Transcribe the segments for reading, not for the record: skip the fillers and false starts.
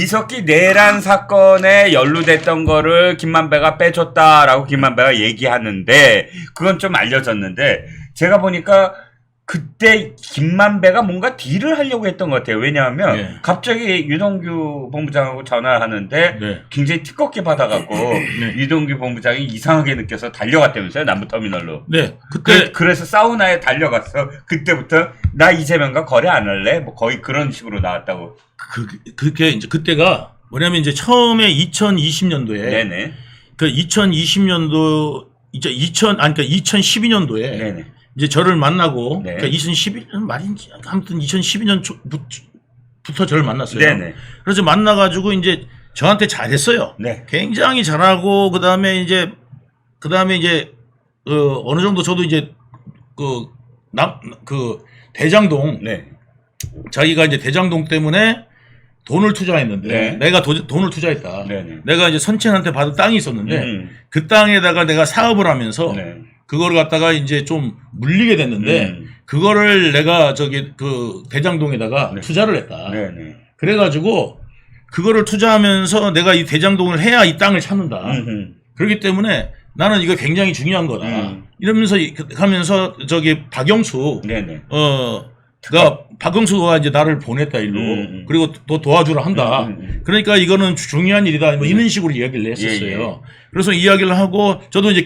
이석기 내란 사건에 연루됐던 거를 김만배가 빼줬다라고 김만배가 얘기하는데 그건 좀 알려졌는데 제가 보니까 그때 김만배가 뭔가 딜을 하려고 했던 것 같아요. 왜냐하면 네. 갑자기 유동규 본부장하고 전화를 하는데 네. 굉장히 뜨겁게 받아갖고 네. 유동규 본부장이 이상하게 느껴서 달려갔다면서요. 남부터미널로. 네. 그때 그래서 사우나에 달려갔어. 그때부터 나 이재명과 거래 안 할래? 뭐 거의 그런 식으로 나왔다고. 그게 이제 그때가 뭐냐면 이제 처음에 2020년도에 네네. 그 2020년도 이제 2012년도에 네네. 이제 저를 만나고 네. 그러니까 2012년 말인지 아무튼 2012년 초부터 저를 만났어요. 네네. 그래서 만나가지고 이제 저한테 잘했어요. 네. 굉장히 잘하고 그다음에 이제 어느 정도 저도 이제 그 대장동 네. 자기가 이제 대장동 때문에 돈을 투자했는데 네. 내가 돈을 투자했다. 네네. 내가 이제 선친한테 받은 땅이 있었는데 그 땅에다가 내가 사업을 하면서 네. 그거를 갖다가 이제 좀 물리게 됐는데 그거를 내가 그 대장동에다가 네. 투자를 했다. 네네. 그래가지고 그거를 투자하면서 내가 이 대장동을 해야 이 땅을 찾는다. 그렇기 때문에 나는 이거 굉장히 중요한 거다. 이러면서 하면서 박영수 네네. 박영수가 이제 나를 보냈다 일로. 그리고 또 도와주라 한다. 그러니까 이거는 중요한 일이다. 뭐 이런 식으로 이야기를 했었어요. 예, 예. 그래서 이야기를 하고 저도 이제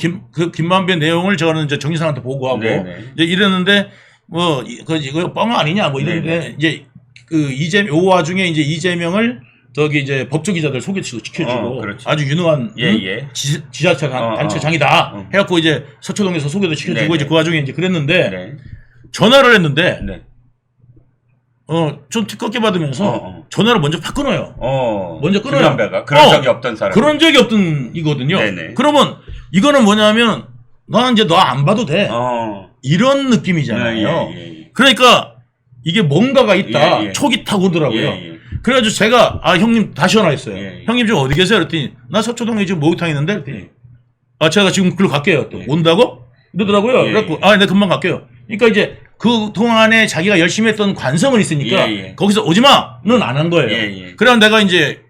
김만배 내용을 저는 이제 정의상한테 보고하고 네네. 이제 이랬는데 뭐 이거 뻥 아니냐 뭐 이랬는데 네네. 이제 요 와중에 이제 이재명을 이제 법조기자들 소개시켜주고 그렇죠. 아주 유능한 예. 지자체 단체장이다 해갖고 이제 서초동에서 소개도 시켜주고 네네. 이제 그 와중에 이제 그랬는데 네. 전화를 했는데 네. 좀 티껍게 받으면서 전화를 먼저 팍 끊어요. 먼저 끊어요. 김만배가 그런 적이 없던 사람. 그런 적이 없던 이거든요. 네네. 그러면 이거는 뭐냐면 너는 이제 너 안 봐도 돼. 이런 느낌이잖아요. 예. 그러니까 이게 뭔가가 있다. 예. 촉이 타고 오더라고요. 예. 그래가지고 제가 형님 다시 전화했어요. 예. 형님 지금 어디 계세요? 그랬더니 나 서초동에 지금 목욕탕 있는데 그랬더니 제가 지금 글로 갈게요. 또 온다고? 이러더라고요. 예. 그래갖고 내가 금방 갈게요. 그러니까 이제 그 동안에 자기가 열심히 했던 관성은 있으니까 예. 거기서 오지마는 안 한 거예요. 예. 그래서 내가 이제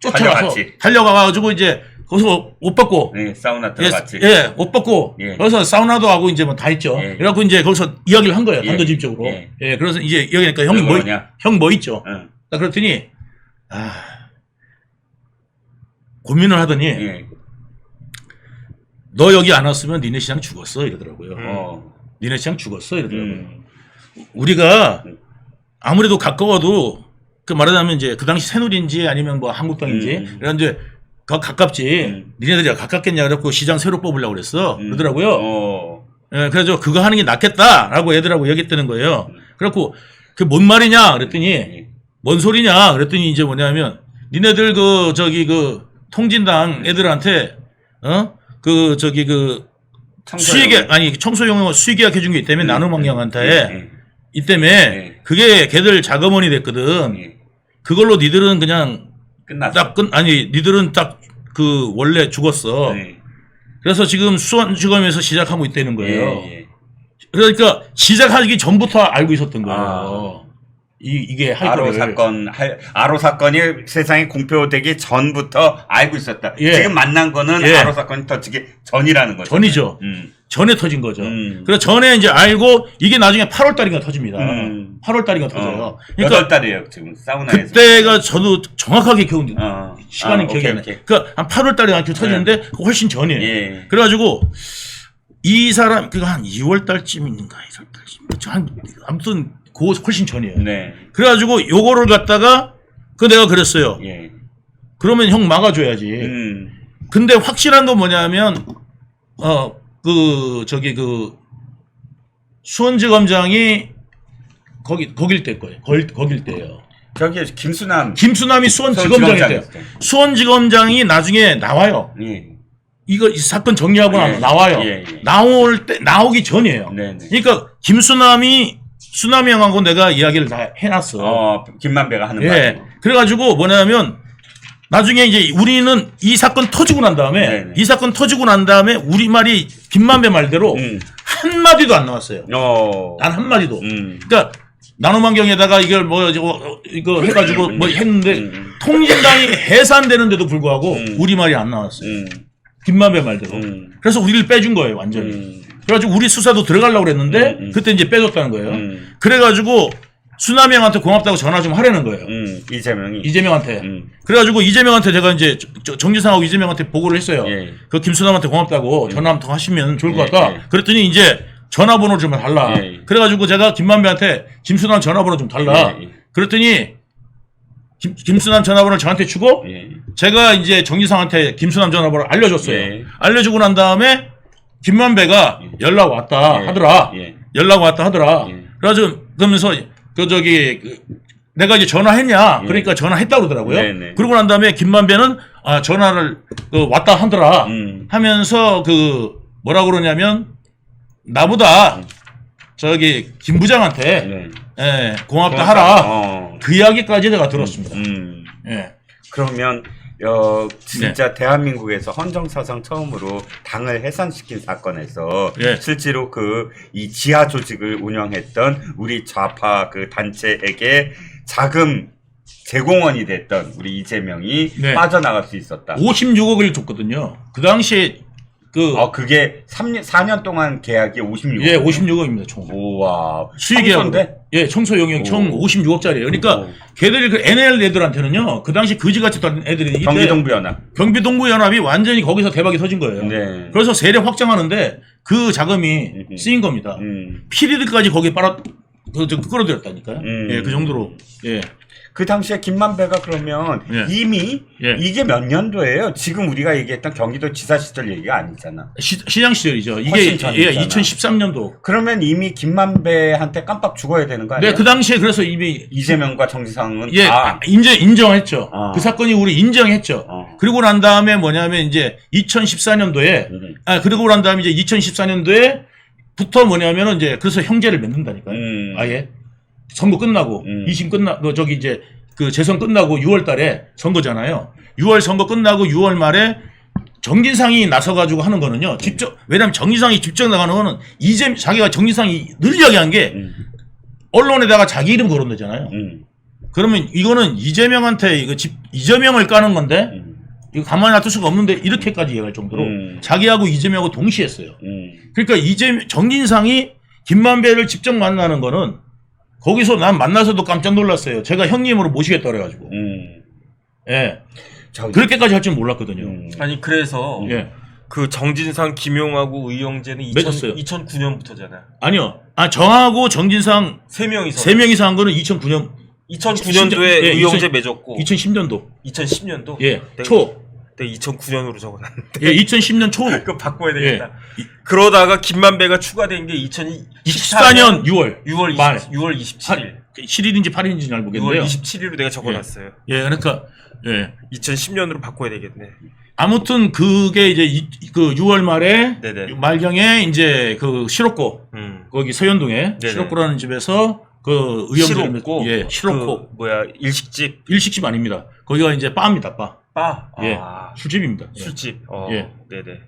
쫓아가서 달려가가지고 이제 거기서 옷 벗고 사우나 들어갔지. 옷 벗고 예. 거기서 사우나도 하고 이제 뭐 다 했죠. 예. 그래갖고 이제 거기서 이야기를 한 거예요. 예. 단도직입적으로. 예. 그래서 이제 여기니까 형이 형 뭐 있죠? 딱 그랬더니 고민을 하더니 너 여기 안 왔으면 니네 시장 죽었어 이러더라고요. 니네 시장 죽었어 이러더라고요. 우리가 아무래도 가까워도 그 말하자면 이제 그 당시 새누리인지 아니면 뭐 한국당인지 이런 이제 가깝지. 니네들이 가깝겠냐 그래갖고 시장 새로 뽑으려고 그랬어. 그러더라고요. 그래서 그거 하는 게 낫겠다라고 애들하고 얘기했다는 거예요. 그래갖고 그게 뭔 말이냐 그랬더니 뭔 소리냐 그랬더니 이제 뭐냐면 니네들 그 통진당 애들한테 청소용 수의계약 해준 게 있다며 나눔환경한테 이때문에 그게 걔들 자금원이 됐거든. 그걸로 니들은 그냥 끝났어. 니들은 딱 원래 죽었어. 그래서 지금 수원지검에서 시작하고 있다는 거예요. 그러니까 시작하기 전부터 알고 있었던 거예요. 이게 아로 사건이 세상에 공표되기 전부터 알고 있었다. 지금 만난 거는 아로 사건이 터지기 전이라는 거죠. 전이죠. 전에 터진 거죠. 그래서 전에 이제 알고 이게 나중에 8월 달인가 터집니다. 8월 달인가 터져요. 그러니까 8달이에요 지금 사우나에서. 그때가 저도 정확하게 시간은 기억이 안 나요. 그러니까 한 8월 달에 터지는데 훨씬 전이에요. 그래가지고 이 사람 그거 한 2월 달쯤인가 1월 달쯤 아무튼 그거 훨씬 전이에요. 그래가지고 요거를 갖다가 내가 그랬어요. 그러면 형 막아줘야지. 근데 확실한 건 뭐냐면 수원지검장이 거길 때 거예요. 거길 때예요. 저기 김수남이 수원지검장일 때요. 수원지검장이 나중에 나와요. 이 사건 정리하고 나와요. 나오기 전이에요. 그러니까 수남이 형하고 내가 이야기를 다 해놨어. 김만배가 하는 말. 그래가지고 뭐냐면 나중에 이제 우리는 이 사건 터지고 난 다음에 우리말이 김만배 말대로 한마디도 안 나왔어요. 단 한마디도. 그러니까 나눔환경에다가 이걸 뭐 이거 해가지고 뭐 했는데 통진당이 해산되는데도 불구하고 우리 말이 안 나왔어요. 김만배 말대로. 그래서 우리를 빼준 거예요, 완전히. 그래가지고 우리 수사도 들어가려고 그랬는데 그때 이제 빼줬다는 거예요. 그래가지고 수남이 형한테 고맙다고 전화 좀 하라는 거예요. 이재명한테. 그래가지고 이재명한테 제가 이제 정진상하고 이재명한테 보고를 했어요. 예. 그 김수남한테 고맙다고 전화 한 통 하시면 좋을 것 같다. 그랬더니 이제 전화번호 좀 달라. 그래가지고 제가 김만배한테 김수남 전화번호 좀 달라. 그랬더니 김수남 전화번호를 저한테 주고 제가 이제 정진상한테 김수남 전화번호를 알려줬어요. 알려주고 난 다음에 김만배가 연락 왔다 하더라. 연락 왔다 하더라. 그래가지고 그러면서 내가 이제 전화했냐? 그러니까 전화했다고 그러더라고요. 그러고 난 다음에 김만배는 전화를 왔다 하더라 하면서 뭐라 그러냐면 나보다 김 부장한테 고맙다 하라. 그 이야기까지 내가 들었습니다. 예. 그러면 진짜 대한민국에서 헌정사상 처음으로 당을 해산시킨 사건에서 실제로 이 지하 조직을 운영했던 우리 좌파 그 단체에게 자금 제공원이 됐던 우리 이재명이 빠져나갈 수 있었다. 56억을 줬거든요. 그 당시에 그게 4년 동안 계약이 56억. 예, 56억입니다, 총. 우와. 수익이었는데? 예, 청소 용역 총 56억짜리예요. 그러니까 걔들이 그 NL 애들한테는요. 그 당시 거지같이 던 애들이 경기동부연합이 완전히 거기서 대박이 터진 거예요. 네. 그래서 세력 확장하는데 그 자금이 쓰인 겁니다. 피리들까지 거기에 끌어들였다니까요. 예, 그 정도로. 예. 그 당시에 김만배가 그러면 이미 이게 몇 년도예요? 지금 우리가 얘기했던 경기도 지사 시절 얘기가 아니잖아. 시장 시절이죠. 이게 2013년도. 그러면 이미 김만배한테 깜빡 죽어야 되는 거 아니에요? 네, 그 당시에 그래서 이미 이재명과 정지상은 인정했죠. 그 사건이 우리 인정했죠. 그리고 난 다음에 뭐냐면 이제 2014년도에 그리고 난 다음에 이제 2014년도에부터 뭐냐면은 이제 그래서 형제를 맺는다니까요. 아예. 선거 끝나고 2심 끝나고 이제 그 재선 끝나고 6월 달에 선거잖아요. 6월 선거 끝나고 6월 말에 정진상이 나서 가지고 하는 거는요. 왜냐면 정진상이 직접 나가는 거는 자기가 정진상이 늘 이야기한 게 언론에다가 자기 이름 거론되잖아요. 그러면 이거는 이재명한테 이재명을 까는 건데 이거 가만히 놔둘 수가 없는데 이렇게까지 얘기할 정도로 자기하고 이재명하고 동시에 했어요. 그러니까 정진상이 김만배를 직접 만나는 거는 거기서 난 만나서도 깜짝 놀랐어요. 제가 형님으로 모시겠다 그래가지고. 예. 그렇게까지 할 줄 몰랐거든요. 아니, 그래서 그 정진상, 김용하고 의영재는 2009년부터잖아. 아니요. 저하고 정진상 세 명이서 한 거는 2009년. 2009년도에 의영재 맺었고. 2010년도. 2010년도? 예. 초. 내가 2009년으로 적어놨는데. 예, 2010년 초. 그거 바꿔야 되겠다. 그러다가 김만배가 추가된 게 2024년 6월 말. 6월 27일. 7일인지 8일인지 잘 모르겠는데요. 6월 27일로 내가 적어놨어요. 예, 그러니까 2010년으로 바꿔야 되겠네. 아무튼 그게 이제 그 6월 말에 말경에 이제 그 실업고 거기 서현동에 실업고라는 집에서 그 의원들 실업고 일식집 아닙니다. 거기가 이제 바입니다, 바. 예, 술집입니다. 술집. 예, 네네.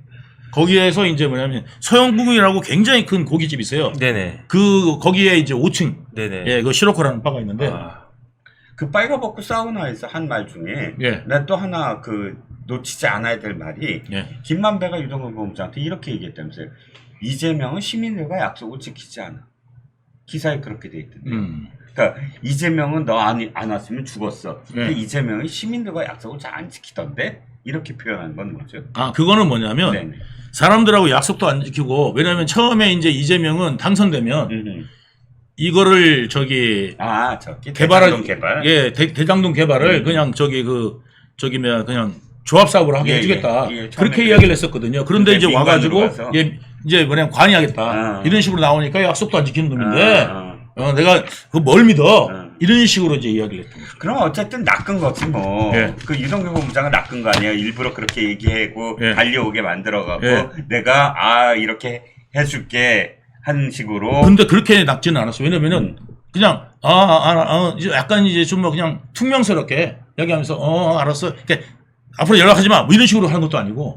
거기에서 이제 뭐냐면 서영궁이라고 굉장히 큰 고깃집이 있어요. 네네. 거기에 이제 5층. 네네. 예, 그 시로코라는 바가 있는데. 그 빨가벗고 사우나에서 한 말 중에 난 또 하나 놓치지 않아야 될 말이 김만배가 유동근 본부장한테 이렇게 얘기했다면서요. 이재명은 시민들과 약속을 지키지 않아. 기사에 그렇게 돼 있던데. 그러니까 이재명은 너 안 왔으면 죽었어. 근데 이재명이 시민들과 약속을 잘 안 지키던데 이렇게 표현한 건 뭐죠? 그거는 뭐냐면 사람들하고 약속도 안 지키고 왜냐면 처음에 이제 이재명은 당선되면 이거를 대장동 개발. 예, 대장동 개발을 그냥 그냥 조합 사업으로 하게 해주겠다. 그렇게 이야기를 했었거든요. 그런데 이제 와가지고 이제 뭐냐면 관여하겠다. 이런 식으로 나오니까 약속도 안 지키는 놈인데 내가 뭘 믿어? 이런 식으로 이제 이야기를 했던 거죠. 그럼 어쨌든 낚은 거지 뭐. 그 유동규 본부장은 낚은 거 아니에요. 일부러 그렇게 얘기하고 달려오게 만들어가고 내가 이렇게 해줄게 하는 식으로. 근데 그렇게 낚지는 않았어. 왜냐면은 그냥 약간 이제 좀 뭐 그냥 퉁명스럽게 이야기하면서 알았어. 그러니까 앞으로 연락하지 마. 뭐 이런 식으로 하는 것도 아니고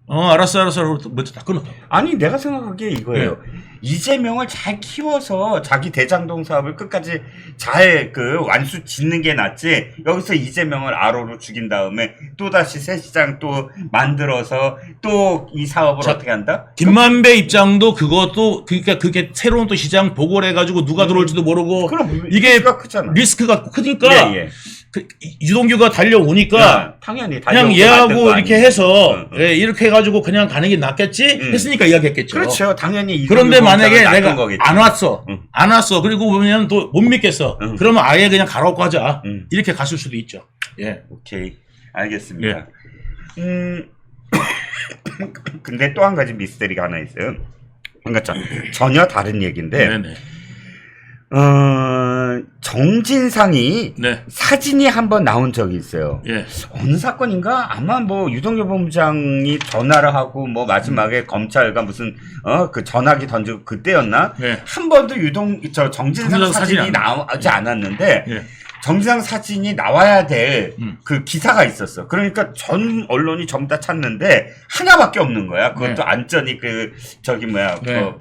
알았어. 먼저 다 끊었다. 아니 내가 생각하기에 이거예요. 이재명을 잘 키워서 자기 대장동 사업을 끝까지 잘 그 완수 짓는 게 낫지. 여기서 이재명을 아로로 죽인 다음에 또 다시 새 시장 또 만들어서 또 이 사업을 자, 어떻게 한다? 김만배 입장도 그것도 그러니까 그게 새로운 또 시장 보고를 해가지고 누가 들어올지도 모르고 그럼 이게 리스크가 크잖아. 리스크가 크니까 예. 유동규가 달려오니까 당연히 그냥 달려오고 얘하고 만든 거 이렇게 아니에요. 해서 이렇게 해가지고 그냥 가는 게 낫겠지 했으니까 이야기했겠죠. 그렇죠. 당연히 그런데 만약에 내가 거겠지. 안 왔어. 그리고 보면 또 못 믿겠어. 그러면 아예 그냥 가라고 하자. 이렇게 갔을 수도 있죠. 예. 오케이. 알겠습니다. 근데 또 한 가지 미스터리가 하나 있어요. 그러니까 전혀 다른 얘기인데 네네. 정진상이 네. 사진이 한번 나온 적이 있어요. 예. 어느 사건인가? 아마 뭐 유동규 본부장이 전화를 하고 뭐 마지막에 검찰과 무슨 그 전화기 던지고 그때였나? 네. 한 번도 정진상 정진상 사진이 사진이 나오지 않았는데 예. 정진상 사진이 나와야 될 그 기사가 있었어. 그러니까 전 언론이 전부 다 찾는데 하나밖에 없는 거야. 그것도 네. 안전이 네.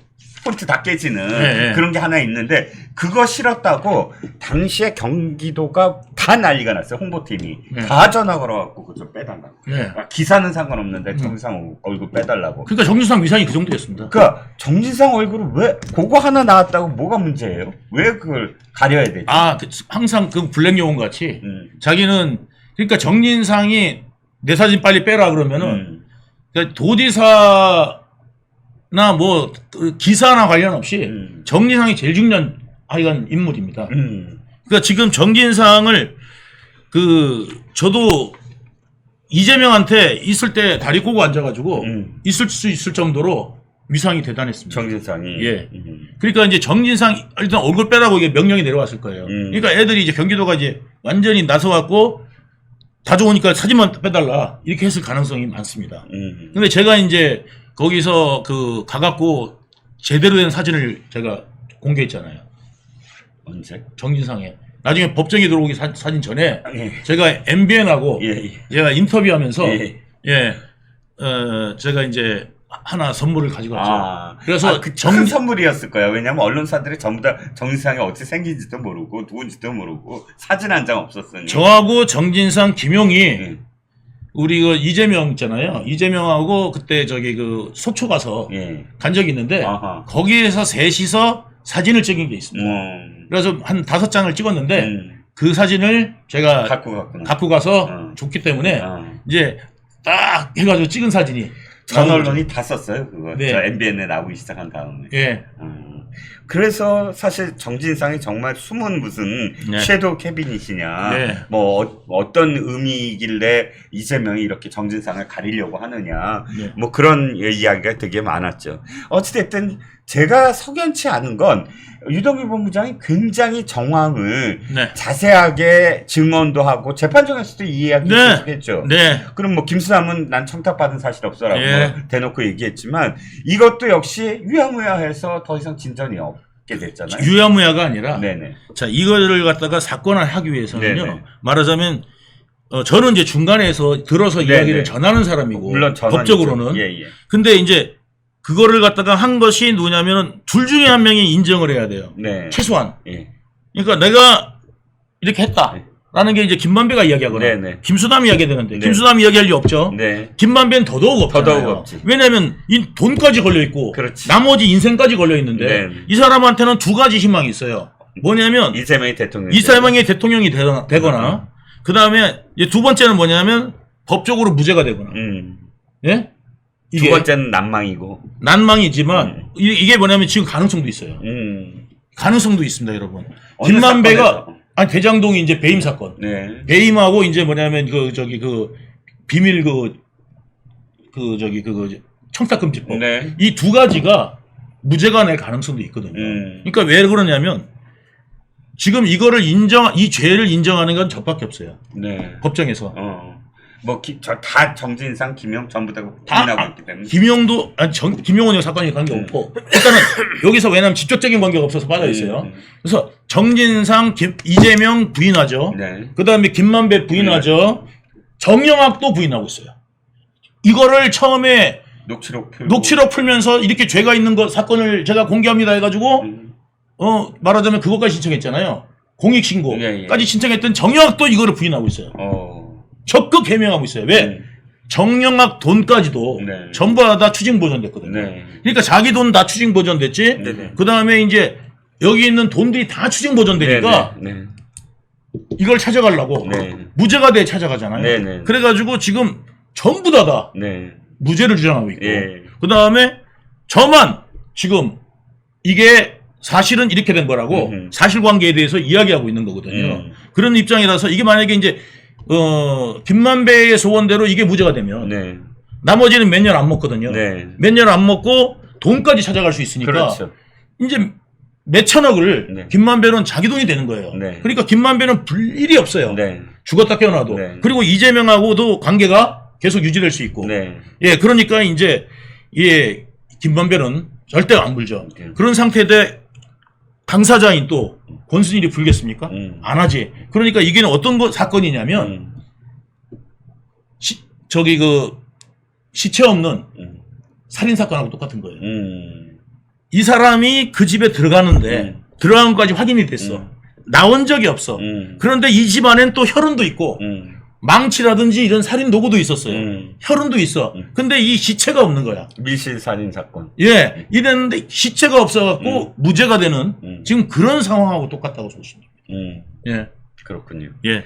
폰트 다 깨지는 네. 그런 게 하나 있는데 그거 싫었다고 당시에 경기도가 다 난리가 났어요. 홍보팀이 네. 다 전화 걸어갖고 그거 좀 빼달라고. 네. 기사는 상관없는데 정진상 얼굴 빼달라고. 그러니까 정진상 위상이 그 정도였습니다. 그러니까 정진상 얼굴을 왜 그거 하나 나왔다고 뭐가 문제예요? 왜 그걸 가려야 되지? 항상 그 블랙 영혼 같이 음. 자기는 그러니까 정진상이 내 사진 빨리 빼라 그러면은 그러니까 도지사나 뭐 기사나 관련 없이 정진상이 제일 중요한 하여간 인물입니다. 그러니까 지금 정진상을 저도 이재명한테 있을 때 다리 꼬고 앉아가지고 있을 수 있을 정도로 위상이 대단했습니다. 정진상이. 예. 그러니까 이제 정진상 일단 얼굴 빼라고 이게 명령이 내려왔을 거예요. 그러니까 애들이 이제 경기도가 이제 완전히 나서갖고 다 좋으니까 사진만 빼달라 이렇게 했을 가능성이 많습니다. 근데 제가 이제 거기서 가갖고 제대로 된 사진을 제가 공개했잖아요. 언제? 정진상에. 나중에 법정에 들어오기 사진 전에 예. 제가 MBN하고 제가 인터뷰하면서 제가 이제 하나 선물을 가지고 왔죠. 그래서 큰 선물이었을 거야. 왜냐면 언론사들이 전부 다 정진상이 어떻게 생긴지도 모르고 누군지도 모르고 사진 한 장 없었으니. 저하고 정진상, 김용이 우리 이재명 있잖아요. 이재명하고 그때 속초 가서 간 적이 있는데 거기에서 셋이서 사진을 찍은 게 있습니다. 그래서 한 5장을 찍었는데 그 사진을 제가 갖고 가서 줬기 때문에 이제 딱 해가지고 찍은 사진이 전 언론이 다 썼어요. 그거. 네. 저 MBN에 나오기 시작한 다음에. 예. 그래서 사실 정진상이 정말 숨은 무슨 섀도우 캐비닛이냐, 네. 뭐 어떤 의미이길래 이재명이 이렇게 정진상을 가리려고 하느냐, 뭐 그런 이야기가 되게 많았죠. 어찌됐든 제가 석연치 않은 건 유동규 본부장이 굉장히 정황을 자세하게 증언도 하고 재판정에서도 이 이야기 했죠. 그럼 뭐 김수남은 난 청탁받은 사실 없어라고 뭐 대놓고 얘기했지만 이것도 역시 유야무야해서 더 이상 진전이 없게 됐잖아요. 유야무야가 아니라 자 이거를 갖다가 사건화하기 위해서는요. 말하자면 저는 이제 중간에서 들어서 이야기를 전하는 사람이고 물론 법적으로는 근데 이제 그거를 갖다가 한 것이 누구냐면은 둘 중에 한 명이 인정을 해야 돼요. 최소한. 그러니까 내가 이렇게 했다라는 게 이제 김만배가 이야기하거나 김수남이 이야기해야 되는데 김수남이 이야기할 리 없죠. 김만배는 더더욱 없잖아요. 왜냐하면 이 돈까지 걸려 있고 나머지 인생까지 걸려 있는데 이 사람한테는 두 가지 희망이 있어요. 뭐냐면 이재명이 대통령이 되거나 그 다음에 두 번째는 뭐냐면 법적으로 무죄가 되거나. 예? 두 번째는 난망이지만 이게 뭐냐면 지금 가능성도 있어요. 가능성도 있습니다, 여러분. 김만배가 대장동이 이제 배임 사건. 배임하고 이제 뭐냐면 비밀 청탁금지법. 이 두 가지가 무죄가 낼 가능성도 있거든요. 그러니까 왜 그러냐면 지금 이거를 이 죄를 인정하는 건 저밖에 없어요. 법정에서. 다 정진상, 김용 전부 다 부인하고 있기 때문에. 김용은 사건이 관계없고 일단은 여기서 왜냐면 직접적인 관계가 없어서 빠져 있어요. 그래서 정진상, 이재명 부인하죠. 그 다음에 김만배 부인하죠. 정영학도 부인하고 있어요. 이거를 처음에 녹취록 풀면서 이렇게 죄가 있는 거 사건을 제가 공개합니다 해가지고 말하자면 그것까지 신청했잖아요. 공익신고까지 신청했던 정영학도 이거를 부인하고 있어요. 적극 해명하고 있어요. 왜? 정영학 돈까지도 네. 전부 다 추징 보전됐거든요. 네. 그러니까 자기 돈 다 추징 보전됐지. 네네. 그 다음에 이제 여기 있는 돈들이 다 추징 보전되니까 이걸 찾아가려고 무죄가 돼 찾아가잖아요. 네네. 그래가지고 지금 전부 다 네. 무죄를 주장하고 있고 예. 그 다음에 저만 지금 이게 사실은 이렇게 된 거라고 사실관계에 대해서 이야기하고 있는 거거든요. 그런 입장이라서 이게 만약에 이제 김만배의 소원대로 이게 무죄가 되면 네. 나머지는 몇 년 안 먹거든요. 네. 몇 년 안 먹고 돈까지 찾아갈 수 있으니까 그렇죠. 이제 몇 천억을 네. 김만배는 자기 돈이 되는 거예요. 네. 그러니까 김만배는 불일이 없어요. 네. 죽었다 깨어나도. 네. 그리고 이재명하고도 관계가 계속 유지될 수 있고. 네. 예, 그러니까 이제 예, 김만배는 절대 안 물죠. 네. 그런 상태인데 당사자인 또 권순일이 불겠습니까? 안 하지. 그러니까 이게 어떤 사건이냐면 저기 그 시체 없는 살인 사건하고 똑같은 거예요. 이 사람이 그 집에 들어가는데 들어간 것까지 확인이 됐어. 나온 적이 없어. 그런데 이 집안엔 또 혈흔도 있고 망치라든지 이런 살인 도구도 있었어요. 혈흔도 있어. 근데 이 시체가 없는 거야. 밀실 살인 사건. 예, 이랬는데 시체가 없어갖고 무죄가 되는 지금 그런 상황하고 똑같다고 보시면 됩니다. 예, 그렇군요. 예.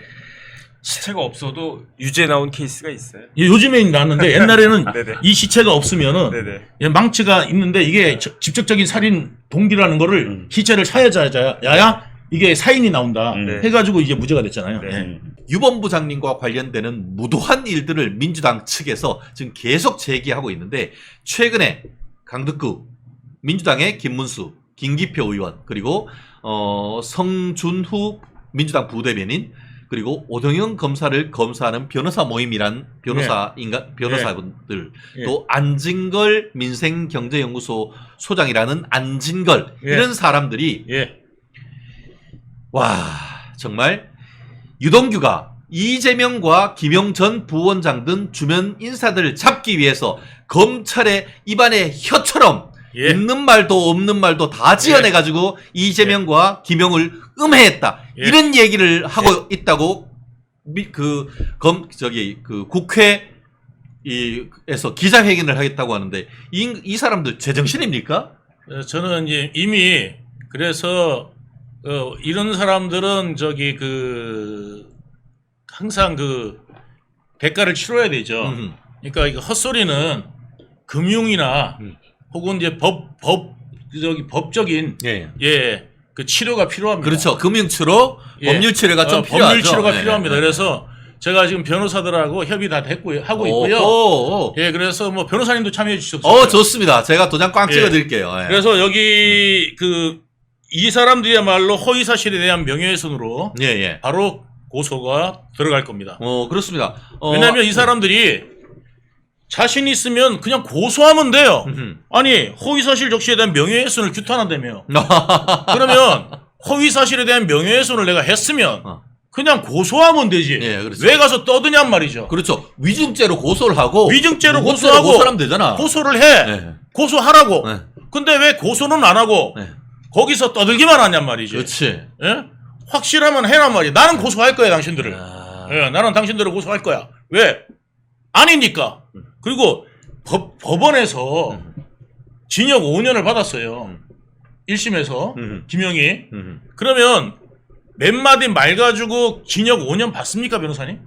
시체가 없어도 유죄 나온 케이스가 있어요. 예, 요즘에 나왔는데 옛날에는 네네. 이 시체가 없으면은 네네. 예, 망치가 있는데 이게 직접적인 살인 동기라는 거를 시체를 찾아야야 이게 사인이 나온다 해가지고 이제 무죄가 됐잖아요. 예. 유본 부장님과 관련되는 무도한 일들을 민주당 측에서 지금 계속 제기하고 있는데 최근에 강덕구 민주당의 김문수, 김기표 의원 그리고 성준후 민주당 부대변인 그리고 오동영 검사를 검사하는 변호사 모임이란 변호사분들 또 안진걸 민생경제연구소 소장이라는 안진걸 이런 사람들이 와 정말 유동규가 이재명과 김용 전 부원장 등 주변 인사들을 잡기 위해서 검찰의 입안에 혀처럼 있는 말도 없는 말도 다 지어내가지고 이재명과 김용을 음해했다. 이런 얘기를 하고 있다고 국회에서 기자회견을 하겠다고 하는데 이 사람들 제정신입니까? 저는 이제 이미 그래서 이런 사람들은 항상 대가를 치러야 되죠. 그러니까 이거 헛소리는 금융이나 혹은 이제 법적인 그 치료가 필요합니다. 그렇죠. 금융 치료, 법률 치료가 좀 필요하죠. 법률 치료가 필요합니다. 그래서 제가 지금 변호사들하고 협의 다 하고 있고요. 예, 그래서 뭐 변호사님도 참여해 주십시오. 좋습니다. 제가 도장 꽝 찍어드릴게요. 그래서 여기 이 사람들이야말로 허위 사실에 대한 명예훼손으로 바로 고소가 들어갈 겁니다. 그렇습니다. 왜냐하면 이 사람들이 자신 있으면 그냥 고소하면 돼요. 아니 허위 사실 적시에 대한 명예훼손을 규탄한다며. 그러면 허위 사실에 대한 명예훼손을 내가 했으면 그냥 고소하면 되지. 그렇죠. 왜 가서 떠드냔 말이죠. 그렇죠. 위증죄로 고소를 하고 위증죄로 고소하고 고소하면 되잖아. 고소를 해. 고소하라고. 근데 왜 고소는 안 하고 거기서 떠들기만 하냔 말이지. 그렇지. 예? 확실하면 해란 말이야. 나는 고소할 거야, 당신들을. 나는 당신들을 고소할 거야. 왜? 아니니까. 그리고 법원에서 징역 5년을 받았어요. 1심에서 김영희. 그러면 몇 마디 말 가지고 징역 5년 받습니까, 변호사님?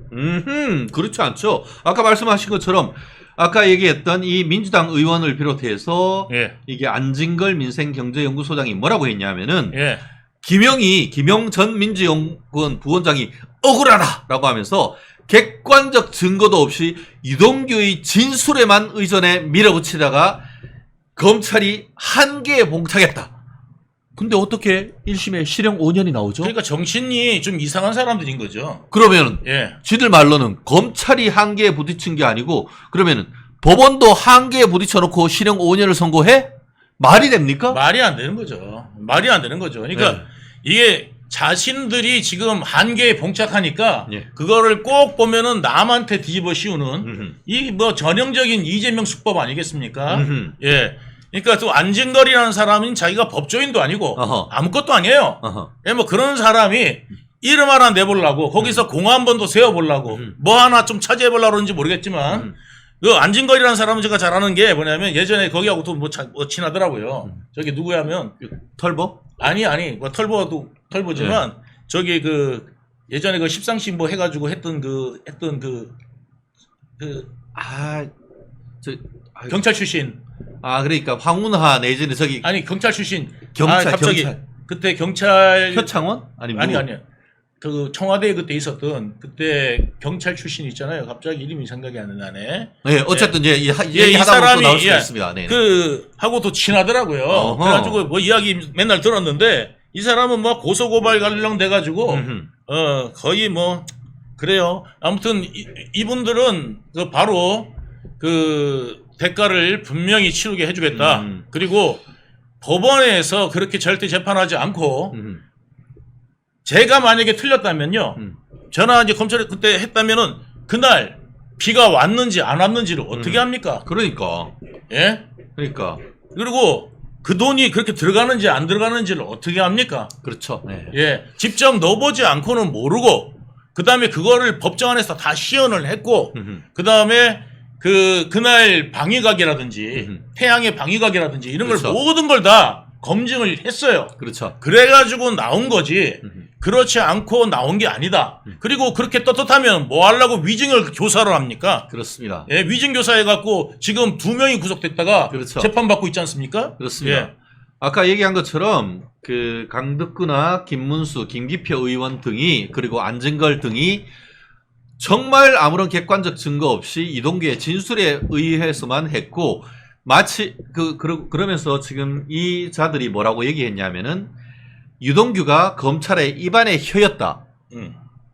그렇지 않죠. 아까 말씀하신 것처럼 아까 얘기했던 이 민주당 의원을 비롯해서 이게 안진걸 민생경제연구소장이 뭐라고 했냐면은 김용 전 민주연구원 부원장이 억울하다라고 하면서 객관적 증거도 없이 유동규의 진술에만 의존해 밀어붙이다가 검찰이 한계에 봉착했다. 근데 어떻게 1심에 실형 5년이 나오죠? 그러니까 정신이 좀 이상한 사람들인 거죠. 그러면 지들 말로는 검찰이 한계에 부딪힌 게 아니고 그러면은 법원도 한계에 부딪혀놓고 실형 5년을 선고해? 말이 됩니까? 말이 안 되는 거죠. 말이 안 되는 거죠. 그러니까 이게 자신들이 지금 한계에 봉착하니까 예. 그거를 꼭 보면은 남한테 뒤집어 씌우는 음흠. 이 뭐 전형적인 이재명 수법 아니겠습니까? 음흠. 예. 그러니까 또 안진걸이라는 사람은 자기가 법조인도 아니고 어허. 아무것도 아니에요. 어허. 예, 뭐 그런 사람이 이름 하나 내보려고 거기서 공 한 번 더 세워보려고 뭐 하나 좀 차지해보려고 그러는지 모르겠지만 그 안진걸이라는 사람은 제가 잘 아는 게 뭐냐면 예전에 거기하고 또 뭐 친하더라고요. 저기 누구야면 털보? 아니 뭐 털보지만 저기 그 예전에 그 십상시 뭐 해가지고 했던 그 경찰 출신 그러니까 황운하 내지는 저기 아니 경찰 출신 경찰, 갑자기 경찰. 그때 경찰 표창원? 아니면 아니 그 청와대에 그때 있었던 그때 경찰 출신 있잖아요. 갑자기 이름이 생각이 안 나네. 네, 어쨌든 이제 이 얘기하다 보면 또 사람이 나올 수가 있습니다. 네. 그 하고 또 친하더라고요. 어허. 그래가지고 뭐 이야기 맨날 들었는데 이 사람은 뭐 고소고발 관련 돼가지고 거의 뭐 그래요. 아무튼 이분들은 그 바로 그 대가를 분명히 치르게 해주겠다. 그리고 법원에서 그렇게 절대 재판하지 않고 제가 만약에 틀렸다면요. 저나 이제 검찰에 그때 했다면은 그날 비가 왔는지 안 왔는지를 어떻게 합니까? 그러니까. 예? 그러니까. 그리고 그 돈이 그렇게 들어가는지 안 들어가는지를 어떻게 합니까? 그렇죠. 네. 예. 직접 넣어보지 않고는 모르고 그 다음에 그거를 법정 안에서 다 시연을 했고 그 다음에 그날 방위각이라든지 태양의 방위각이라든지 이런 그렇죠. 걸 모든 걸 다 검증을 했어요. 그렇죠. 그래가지고 나온 거지. 그렇지 않고 나온 게 아니다. 그리고 그렇게 떳떳하면 뭐 하려고 위증을 교사를 합니까? 그렇습니다. 예, 위증 교사해갖고 지금 2명이 구속됐다가 그렇죠. 재판받고 있지 않습니까? 그렇습니다. 예. 아까 얘기한 것처럼 그 강덕구나 김문수, 김기표 의원 등이 그리고 안진걸 등이 정말 아무런 객관적 증거 없이 이동규의 진술에 의해서만 했고 마치 그러면서 지금 이 자들이 뭐라고 얘기했냐면은 유동규가 검찰의 입안의 혀였다.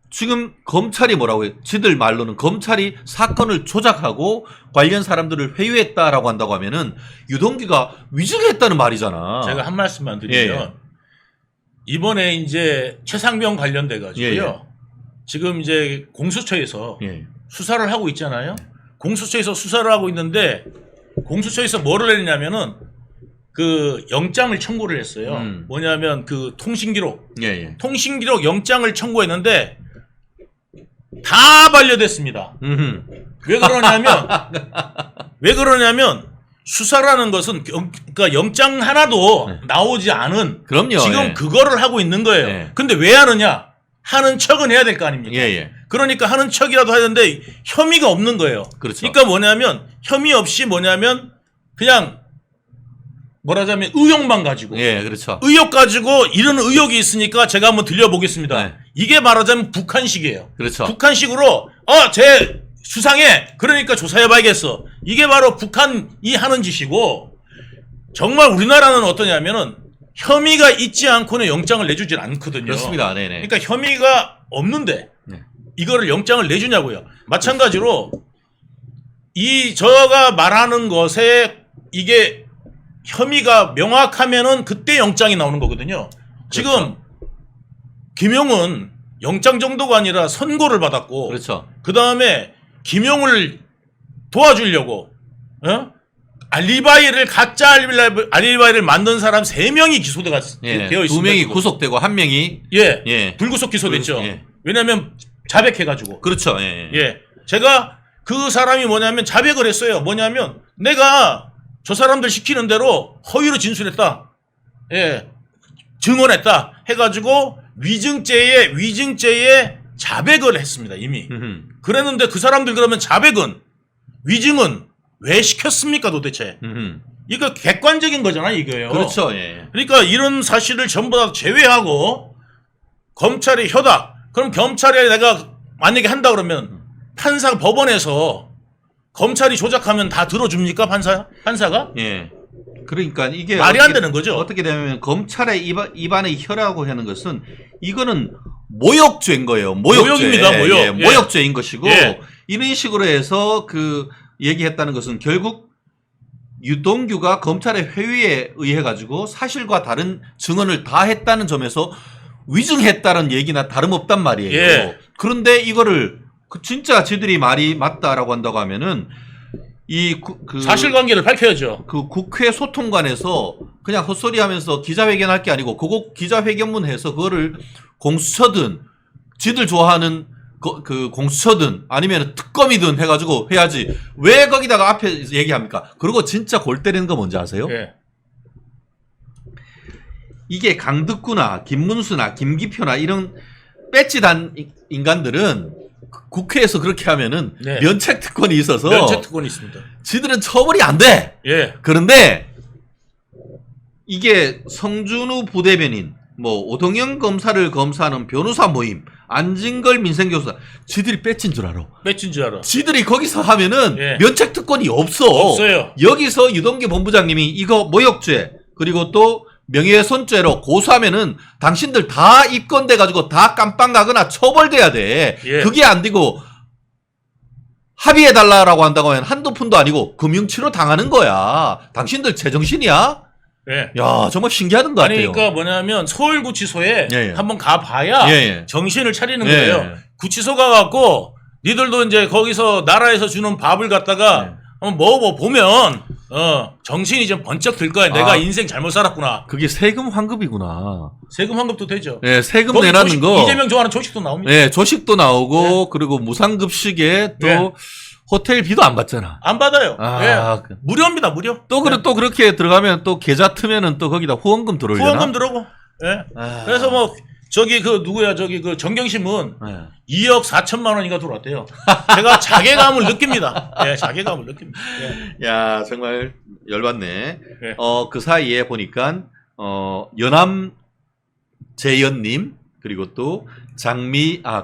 지금 검찰이 뭐라고 해요? 지들 말로는 검찰이 사건을 조작하고 관련 사람들을 회유했다라고 한다고 하면은 유동규가 위증했다는 말이잖아. 제가 한 말씀만 드리면 이번에 이제 최상병 관련돼 가지고요. 지금 이제 공수처에서 수사를 하고 있잖아요. 공수처에서 수사를 하고 있는데 공수처에서 뭐를 했냐면은 그 영장을 청구를 했어요. 뭐냐면 그 통신기록, 통신기록 영장을 청구했는데 다 반려됐습니다. 왜 그러냐면 수사라는 것은 그러니까 영장 하나도 나오지 않은 그럼요. 지금 그거를 하고 있는 거예요. 근데 왜 하느냐? 하는 척은 해야 될 거 아닙니까? 그러니까 하는 척이라도 해야 되는데 혐의가 없는 거예요. 그렇죠. 그러니까 뭐냐면 혐의 없이 뭐냐면 그냥 뭐라자면 의혹만 가지고 그렇죠. 의혹 가지고 이런 의혹이 있으니까 제가 한번 들려보겠습니다. 네. 이게 말하자면 북한식이에요. 그렇죠. 북한식으로 쟤 수상해. 그러니까 조사해봐야겠어. 이게 바로 북한이 하는 짓이고 정말 우리나라는 어떠냐면은 혐의가 있지 않고는 영장을 내주질 않거든요. 그렇습니다. 네네. 그러니까 혐의가 없는데 이거를 영장을 내주냐고요. 마찬가지로 저가 말하는 것에 이게 혐의가 명확하면은 그때 영장이 나오는 거거든요. 지금 그렇죠. 김용은 영장 정도가 아니라 선고를 받았고, 그렇죠. 그 다음에 김용을 도와주려고, 가짜 알리바이를 만든 사람 3명이 기소되어 있습니다. 2명이 구속되고 1명이 불구속 기소됐죠. 예. 왜냐하면 자백해가지고. 그렇죠. 제가 그 사람이 뭐냐면 자백을 했어요. 뭐냐면 내가 저 사람들 시키는 대로 허위로 진술했다. 증언했다. 해가지고 위증죄에 자백을 했습니다. 이미. 그랬는데 그 사람들 그러면 위증은 왜 시켰습니까 도대체? 이거 객관적인 거잖아요. 이거예요. 그렇죠. 그러니까 이런 사실을 전부 다 제외하고 검찰이 혀다. 그럼 검찰에 내가 만약에 한다 그러면 법원에서 검찰이 조작하면 다 들어줍니까 판사가? 그러니까 이게 말이 안 되는 거죠. 어떻게 되면 검찰의 입안의 혀라고 하는 것은 이거는 모욕죄인 거예요. 모욕입니다. 모욕. 모욕죄인 것이고 이런 식으로 해서 얘기했다는 것은 결국 유동규가 검찰의 회유에 의해 가지고 사실과 다른 증언을 다 했다는 점에서 위증했다는 얘기나 다름없단 말이에요. 예. 그런데 이거를 진짜 쟤들이 말이 맞다라고 한다고 하면은 사실관계를 밝혀야죠. 그 국회 소통관에서 그냥 헛소리하면서 기자회견할 게 아니고 그거 기자회견문 해서 그거를 공수처든 지들 좋아하는 그 공수처든 아니면 특검이든 해가지고 해야지 왜 거기다가 앞에 얘기합니까? 그리고 진짜 골 때리는 거 뭔지 아세요? 예. 이게 강덕구나 김문수나 김기표나 이런 배지단 인간들은 국회에서 그렇게 하면은 네. 면책 특권이 있어서 면책 특권이 있습니다. 지들은 처벌이 안 돼. 예. 그런데 이게 성준우 부대변인, 뭐 오동영 검사를 검사하는 변호사 모임, 안진걸 민생교수사, 지들이 뺏진 줄 알아. 뺏긴 줄 알아. 지들이 거기서 하면은 예. 면책 특권이 없어. 없어요. 여기서 유동규 본부장님이 이거 모욕죄 그리고 또 명예훼손죄로 고소하면은 당신들 다 입건돼 가지고 다 깜빵 가거나 처벌돼야 돼. 예. 그게 안 되고 합의해 달라라고 한다고 하면 한두 푼도 아니고 금융치료 당하는 거야. 당신들 제정신이야? 예. 야, 정말 신기하던 것 아니, 같아요. 그러니까 뭐냐면 서울구치소에 예, 예. 한번 가봐야 예, 예. 정신을 차리는 예, 거예요. 예. 구치소 가갖고 니들도 이제 거기서 나라에서 주는 밥을 갖다가 예. 한번 먹어보면 정신이 좀 번쩍 들 거야. 내가 인생 잘못 살았구나. 그게 세금 환급이구나. 세금 환급도 되죠. 예, 세금 거기 내라는 조식, 거. 이재명 좋아하는 조식도 나옵니다. 예, 조식도 나오고 그리고 무상급식에 또 예. 호텔비도 안 받잖아. 안 받아요. 아, 예. 무료입니다. 무료. 또 또 그렇게 들어가면 또 계좌 트면은 또 거기다 후원금 들어오려나? 후원금 들어오고. 예. 아. 그래서 뭐 저기 그 누구야 저기 그 정경심은 예. 2억 4천만 원인가 들어왔대요. 제가 자괴감을 느낍니다. 예, 자괴감을 느낍니다. 예. 야, 정말 열받네. 예. 그 사이에 보니까 연암 재연님 그리고 또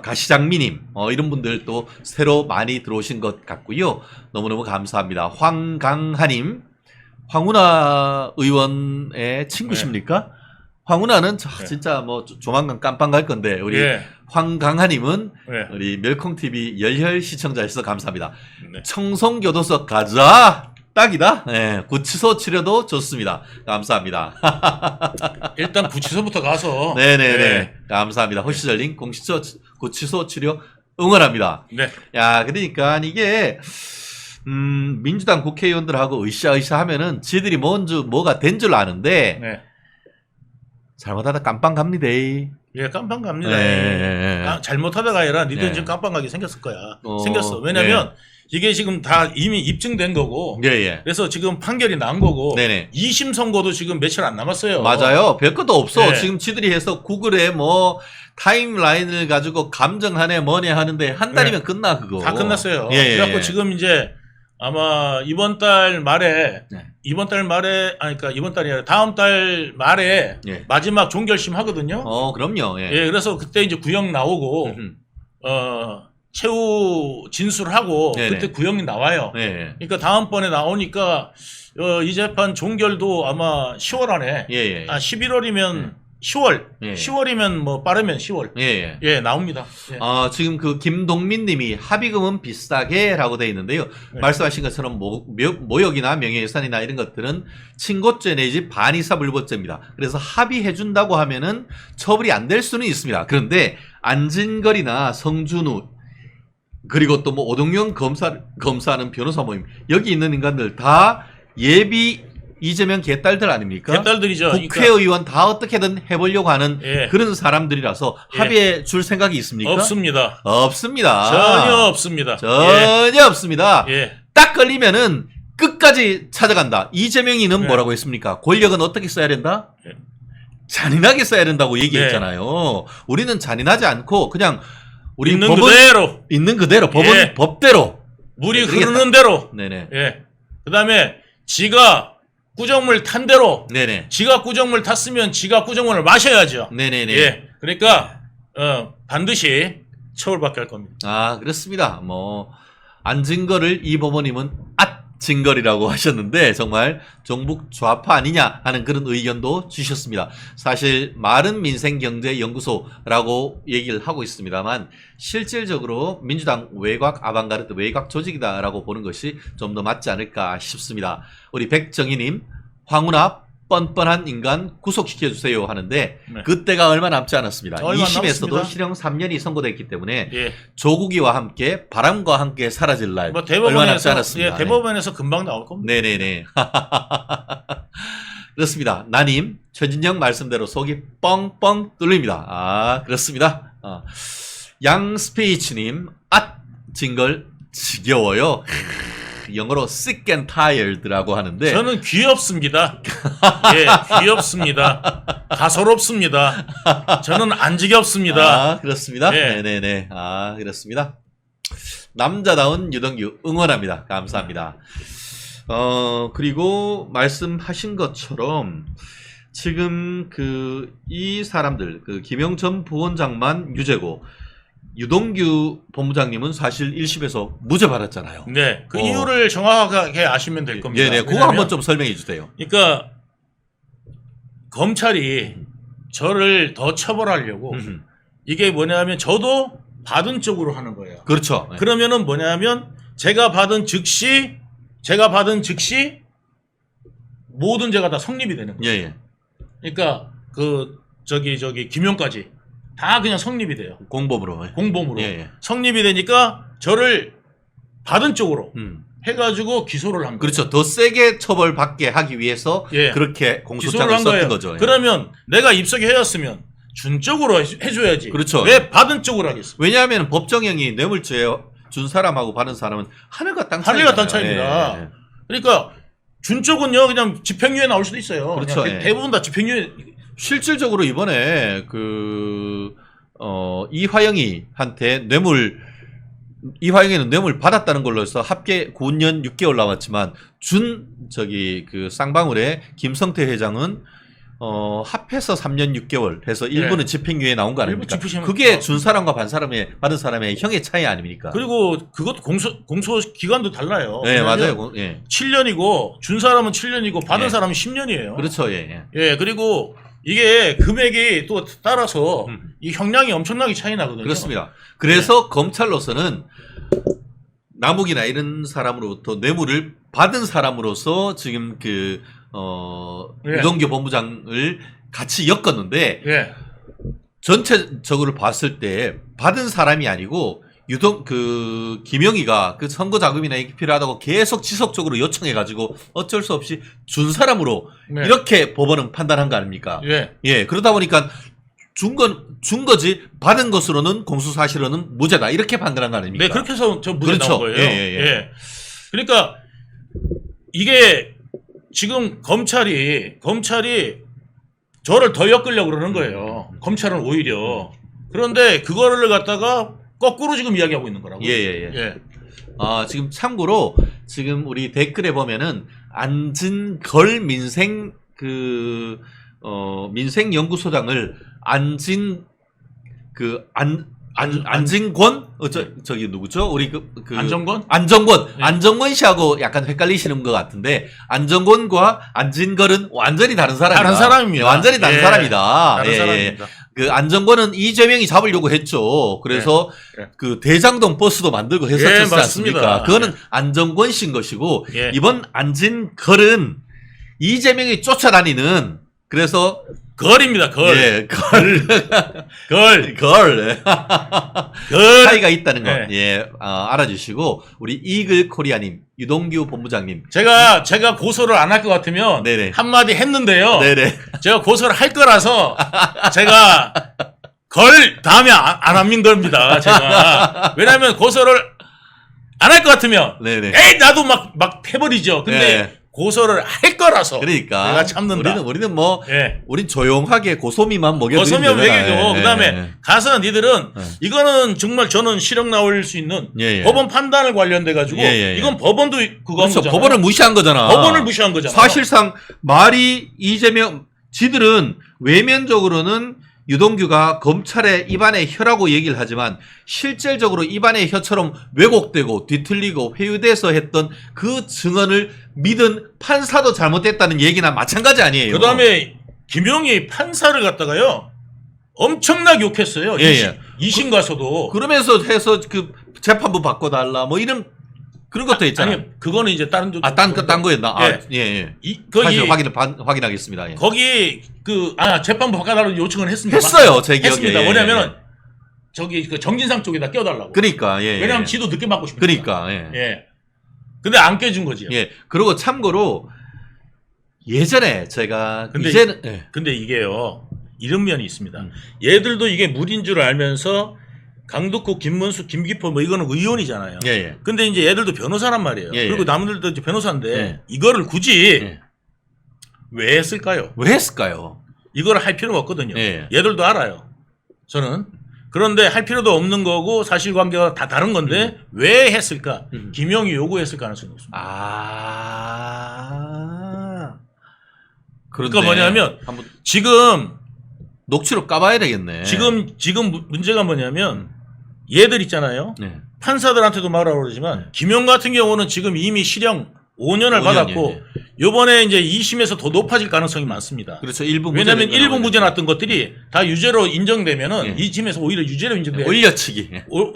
가시장미님 이런 분들 또 새로 많이 들어오신 것 같고요. 너무너무 감사합니다. 황강하님, 황운하 의원의 친구십니까? 황운하는 진짜 뭐 조만간 깜빵 갈 건데 우리 예. 황강하님은 예. 우리 멸콩TV 열혈 시청자에서 감사합니다. 네. 청송교도소 가자. 딱이다. 네, 구치소 치료도 좋습니다. 감사합니다. 일단 구치소부터 가서. 네네네. 예. 감사합니다. 호시절링 구치소 치료 응원합니다. 네. 야, 그러니까 이게 민주당 국회의원들하고 으쌰으쌰 하면은 지들이 뭐가 된 줄 아는데 네. 잘못하다 깜빵 갑니다. 예, 깜빵 갑니다. 네. 잘못하다가 아니라 니들 네. 지금 깜빵 가게 생겼을 거야. 어, 생겼어. 왜냐면 이게 지금 다 이미 입증된 거고. 예, 예. 그래서 지금 판결이 난 거고. 네네. 2심 선고도 지금 며칠 안 남았어요. 맞아요. 별것도 없어. 네. 지금 지들이 해서 구글에 뭐 타임라인을 가지고 감정하네 뭐네 하는데 한 달이면 끝나 그거. 다 끝났어요. 예, 그래갖고 지금 이제 아마 이번 달 말에 그러니까 이번 달이 아니라 다음 달 말에 예. 마지막 종결심 하거든요. 그럼요. 예. 예, 그래서 그때 이제 구형 나오고 최후 진술하고 네네. 그때 구형이 나와요. 예. 그러니까 다음번에 나오니까 이 재판 종결도 아마 10월 안에 예. 예. 11월이면 10월, 예. 10월이면 뭐 빠르면 10월. 예. 예, 나옵니다. 예. 지금 그 김동민 님이 합의금은 비싸게 라고 되어 있는데요. 네. 말씀하신 것처럼 모욕이나 명예훼손이나 이런 것들은 친고죄 내지 반의사불법죄입니다. 그래서 합의해준다고 하면은 처벌이 안 될 수는 있습니다. 그런데 안진걸이나 성준우 그리고 또 뭐 오동영 검사하는 변호사 모임 여기 있는 인간들 다 예비 이재명 개딸들 아닙니까? 개딸들이죠. 국회의원 다 어떻게든 해보려고 하는 예. 그런 사람들이라서 예. 합의해 줄 생각이 있습니까? 없습니다. 없습니다. 전혀 없습니다. 전혀 없습니다. 예. 딱 걸리면은 끝까지 찾아간다. 이재명이는 예. 뭐라고 했습니까? 권력은 어떻게 써야 된다? 예. 잔인하게 써야 된다고 얘기했잖아요. 우리는 잔인하지 않고 그냥 우리 있는 법은 그대로 있는 그대로 법은 예. 법대로 물이 그러겠다. 흐르는 대로. 네네. 예. 그다음에 지가 구정물 탄 대로 네네. 지가 구정물 탔으면 지가 구정물을 마셔야죠. 네네네. 예. 그러니까 반드시 처벌받게 할 겁니다. 그렇습니다. 뭐 안진걸을 이 법원님은 앗진걸이라고 하셨는데 정말 종북 좌파 아니냐 하는 그런 의견도 주셨습니다. 사실 마른민생경제연구소라고 얘기를 하고 있습니다만 실질적으로 민주당 외곽 아방가르드 외곽 조직이다라고 보는 것이 좀 더 맞지 않을까 싶습니다. 우리 백정희님 황운하 뻔뻔한 인간 구속시켜주세요 하는데 네. 그때가 얼마 남지 않았습니다. 얼마 2심에서도 남았습니다. 실형 3년이 선고됐기 때문에 예. 조국이와 함께 바람과 함께 사라질 날 뭐 얼마 남지 대법원에서 않았습니다. 예, 대법원에서 금방 나올 겁니다. 네네네. 그렇습니다. 나님 최진영 말씀대로 속이 뻥뻥 뚫립니다. 아 그렇습니다. 양스페이츠님 징걸 지겨워요. 영어로 sick and tired라고 하는데 저는 귀엽습니다. 예, 귀엽습니다. 가소롭습니다. 저는 안 지겹습니다. 아 그렇습니다. 예. 네네네. 아 그렇습니다. 남자다운 유동규 응원합니다. 감사합니다. 그리고 말씀하신 것처럼 지금 이 사람들 김영천 부원장만 유죄고 유동규 본부장님은 사실 1심에서 무죄 받았잖아요. 네, 그 이유를 정확하게 아시면 될 겁니다. 네네. 그거 왜냐하면 한번 좀 설명해 주세요. 그러니까 검찰이 저를 더 처벌하려고 이게 뭐냐면 저도 받은 쪽으로 하는 거예요. 그렇죠. 네. 그러면은 뭐냐면 제가 받은 즉시 모든 죄가 다 성립이 되는 거예요. 예, 예. 그러니까 김용까지 다 그냥 성립이 돼요. 공범으로. 예. 공범으로 예, 예. 성립이 되니까 저를 받은 쪽으로 음. 해가지고 기소를 한 거예요. 그렇죠. 더 세게 처벌받게 하기 위해서 예. 그렇게 기소를 공소장을 한 썼던 거예요. 거죠. 예. 그러면 내가 입석해였으면 준 쪽으로 해줘야지. 그렇죠. 왜 받은 쪽으로 하겠어? 왜냐하면 법정형이 뇌물죄 준 사람하고 받은 사람은 하늘과 땅 차이잖아요. 하늘과 땅 차이입니다. 예, 예. 그러니까 준 쪽은요 그냥 집행유예 나올 수도 있어요. 그렇죠. 그냥 예. 대부분 다 집행유예. 실질적으로 이번에 이화영이한테 이화영이는 뇌물 받았다는 걸로 해서 합계 9년 6개월 나왔지만 쌍방울의 김성태 회장은 합해서 3년 6개월 해서 일부는 집행유예 나온 거 아닙니까? 일부 집행유예 그게 나왔습니다. 준 사람과 받은 사람의 형의 차이 아닙니까? 그리고 그것도 공소 기간도 달라요. 네, 왜냐면 맞아요. 예. 7년이고 준 사람은 7년이고 받은 예. 사람은 10년이에요. 그렇죠. 예. 예, 그리고 이게 금액이 또 따라서 이 형량이 엄청나게 차이 나거든요. 그렇습니다. 그래서 검찰로서는 남욱이나 이런 사람으로부터 뇌물을 받은 사람으로서 지금 예. 유동규 본부장을 같이 엮었는데 예. 전체적으로 봤을 때 받은 사람이 아니고 김영희가 그 선거 자금이나 이게 필요하다고 계속 지속적으로 요청해가지고 어쩔 수 없이 준 사람으로 네. 이렇게 법원은 판단한 거 아닙니까? 예. 예, 그러다 보니까 준 거지 받은 것으로는 공수사실로는 무죄다 이렇게 판단한 거 아닙니까? 네, 그렇게 해서 저 무죄 그렇죠. 나온 거예요. 예. 그러니까 이게 지금 검찰이 저를 더 엮으려고 그러는 거예요. 검찰은 오히려. 그런데 그거를 갖다가 거꾸로 지금 이야기하고 있는 거라고. 예. 지금 참고로 지금 우리 댓글에 보면은 안진걸 민생연구소장을 안진권 저기 누구죠? 우리 안정권? 안정권 네. 안정권 씨하고 약간 헷갈리시는 것 같은데 안정권과 안진걸은 완전히 다른 사람이다. 다른 사람입니다. 네, 완전히 다른 예. 사람이다. 다른 예. 사람입니다. 그 안정권은 이재명이 잡으려고 했죠. 그래서 네. 그 대장동 버스도 만들고 예, 했었지 맞습니다. 않습니까? 그거는 예. 안정권 씨인 것이고 예. 이번 안진걸은 이재명이 쫓아다니는 그래서 걸입니다. 걸. 예, 걸. 걸 차이가 있다는 거 네. 예, 알아주시고 우리 이글 코리아님, 유동규 본부장님, 제가 고소를 안 할 것 같으면 네네. 한마디 했는데요. 네네. 제가 고소를 할 거라서 제가 걸 다음에 안 합니다 겁니다. 제가 왜냐하면 고소를 안 할 것 같으면 네네. 에이 나도 막 해버리죠. 근데 네. 고소를 할 거라서 그러니까 내가 참는다. 우리는 뭐 예. 우린 조용하게 고소미만 먹여주면 고소면 되잖아요. 먹이고 예, 그다음에 예. 가서 니들은 예. 이거는 정말 저는 실형 나올 수 있는 예, 예. 법원 판단을 관련돼 가지고 예. 이건 법원도 그거 한 그렇죠. 거잖아요. 법원을 무시한 거잖아. 법원을 무시한 거잖아요. 사실상 말이 이재명 지들은 외면적으로는 유동규가 검찰의 입안의 혀라고 얘기를 하지만 실질적으로 입안의 혀처럼 왜곡되고 뒤틀리고 회유돼서 했던 그 증언을 믿은 판사도 잘못됐다는 얘기나 마찬가지 아니에요. 그다음에 김용희 판사를 갖다가요 엄청나게 욕했어요. 예, 예. 2심 가서도 그러면서 해서 그 재판부 바꿔달라 뭐 이런 그런 것도 있잖아. 아니 그거는 이제 다른 딴 거였나? 예. 예. 거기 사실 확인하겠습니다. 예. 거기 재판부 바꿔달라고 요청을 했습니다. 했어요, 제 기억에. 했습니다. 예, 뭐냐면은 예. 저기 그 정진상 쪽에다 껴달라고. 그러니까 예. 왜냐하면 예. 지도 늦게 받고 싶으니까. 그러니까 예. 예. 근데 안 껴준 거지요. 예. 그리고 참고로 예전에 제가 근데 이제는 예. 근데 이게요 이런 면이 있습니다. 얘들도 이게 무리인 줄 알면서 강덕구, 김문수, 김기포 뭐 이거는 의원이잖아요. 예, 예. 근데 이제 얘들도 변호사란 말이에요. 예, 예. 그리고 남들도 이제 변호사인데 예. 이거를 굳이 예. 왜 했을까요? 왜 했을까요? 이걸 할 필요가 없거든요. 예. 얘들도 알아요. 저는. 그런데 할 필요도 없는 거고 사실관계가 다 다른 건데 왜 했을까? 김용이 요구했을 가능성이 없습니다. 그런데 그러니까 뭐냐면 한번 지금 녹취록 까봐야 되겠네. 지금 문제가 뭐냐면 얘들 있잖아요. 네. 판사들한테도 말하고 그러지만 김용 같은 경우는 지금 이미 실형 5년을 5년, 받았고 예, 요번에 이제 2심에서 더 높아질 가능성이 많습니다. 그렇죠. 일부 왜냐하면 무죄 일부 무죄 났던 것들이 다 유죄로 인정되면은 예. 2심에서 오히려 유죄로 인정돼요. 올려치기.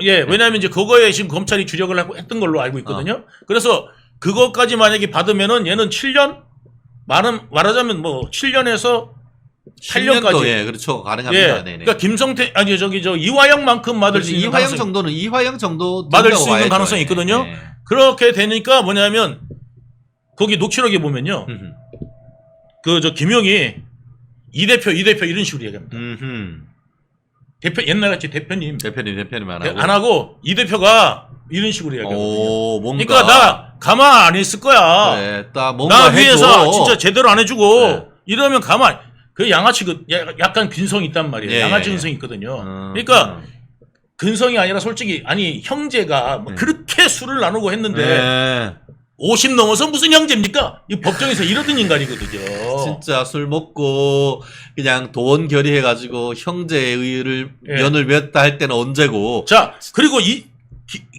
예, 왜냐하면 이제 그거에 지금 검찰이 주력을 했던 걸로 알고 있거든요. 그래서 그것까지 만약에 받으면은 얘는 7년 말하자면 뭐 7년에서 10년도 8년까지. 예, 그렇죠. 예. 가능합니다. 네네. 그러니까 김성태 아니 저 이화영만큼 받을 수 있는 이화영 가능성이- 정도는 이화영 정도 받을 수 된다고 있는 봐야죠. 가능성이 있거든요. 예. 그렇게 되니까 뭐냐면 거기 녹취록에 보면요. 그 김용이 이 대표 이런 식으로 얘기합니다. 대표 옛날같이 대표님 대표님 안 하고. 안 하고 이 대표가 이런 식으로 얘기하거든요. 오, 뭔가. 그러니까 나 가만 안 있을 거야. 네, 딱 뭔가 나 위해서 해줘. 진짜 제대로 안 해주고 네. 이러면 가만. 그 양아치 약간 근성이 있단 말이에요. 예. 양아치 근성이 있거든요. 그러니까 근성이 아니라 솔직히 아니 형제가 뭐 그렇게 술을 나누고 했는데 네. 50 넘어서 무슨 형제입니까? 이 법정에서 이러던 인간이거든요. 진짜 술 먹고 그냥 돈 결의해가지고 형제의 의를 예. 면을 맺다 할 때는 언제고. 자 그리고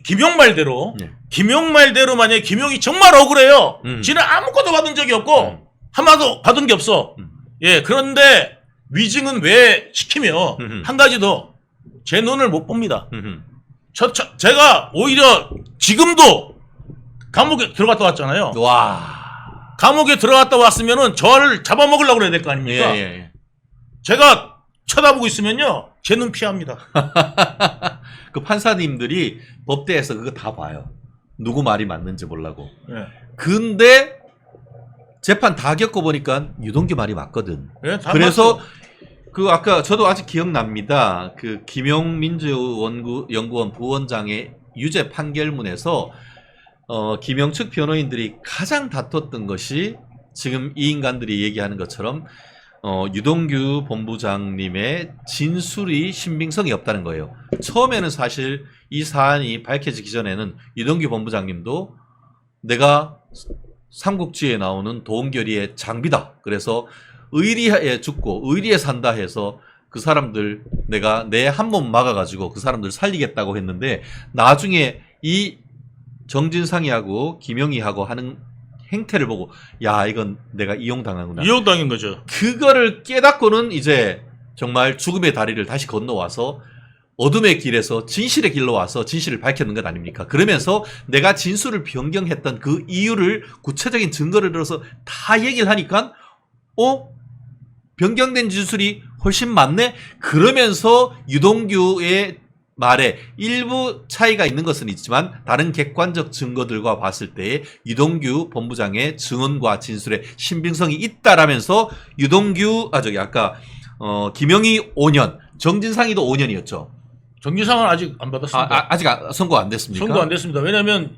김용 말대로 예. 김용 말대로 만약에 김용이 정말 억울해요. 음. 지는 아무것도 받은 적이 없고 한마도 받은 게 없어. 예 그런데 위증은 왜 시키며 한 가지 더 제 눈을 못 봅니다. 제가 오히려 지금도 감옥에 들어갔다 왔잖아요. 와. 감옥에 들어갔다 왔으면은 저를 잡아먹으려고 그래야 될 거 아닙니까? 예. 제가 쳐다보고 있으면요 제 눈 피합니다. 그 판사님들이 법대에서 그거 다 봐요. 누구 말이 맞는지 보려고. 예. 근데 재판 다 겪어보니까 유동규 말이 맞거든. 예, 다 그래서 맞죠. 그 아까 저도 아직 기억납니다. 그 김용민주연구원 부원장의 유죄 판결문에서 김용 측 변호인들이 가장 다퉜던 것이 지금 이 인간들이 얘기하는 것처럼 유동규 본부장님의 진술이 신빙성이 없다는 거예요. 처음에는 사실 이 사안이 밝혀지기 전에는 유동규 본부장님도 내가 삼국지에 나오는 도원결의의 장비다. 그래서 의리에 죽고 의리에 산다 해서 그 사람들 내가 내 한 몸 막아가지고 그 사람들 살리겠다고 했는데 나중에 이 정진상이하고 김영희하고 하는 행태를 보고 야 이건 내가 이용당하구나. 이용당인 거죠. 그거를 깨닫고는 이제 정말 죽음의 다리를 다시 건너와서 어둠의 길에서 진실의 길로 와서 진실을 밝혔는 것 아닙니까? 그러면서 내가 진술을 변경했던 그 이유를 구체적인 증거를 들어서 다 얘기를 하니까 변경된 진술이 훨씬 많네? 그러면서 유동규의 말에 일부 차이가 있는 것은 있지만 다른 객관적 증거들과 봤을 때 유동규 본부장의 증언과 진술에 신빙성이 있다라면서 유동규 아까 김영희 5년, 정진상이도 5년이었죠. 정진상은 아직 안 받았습니다. 아직 선고 안 됐습니까? 선고 안 됐습니다. 왜냐하면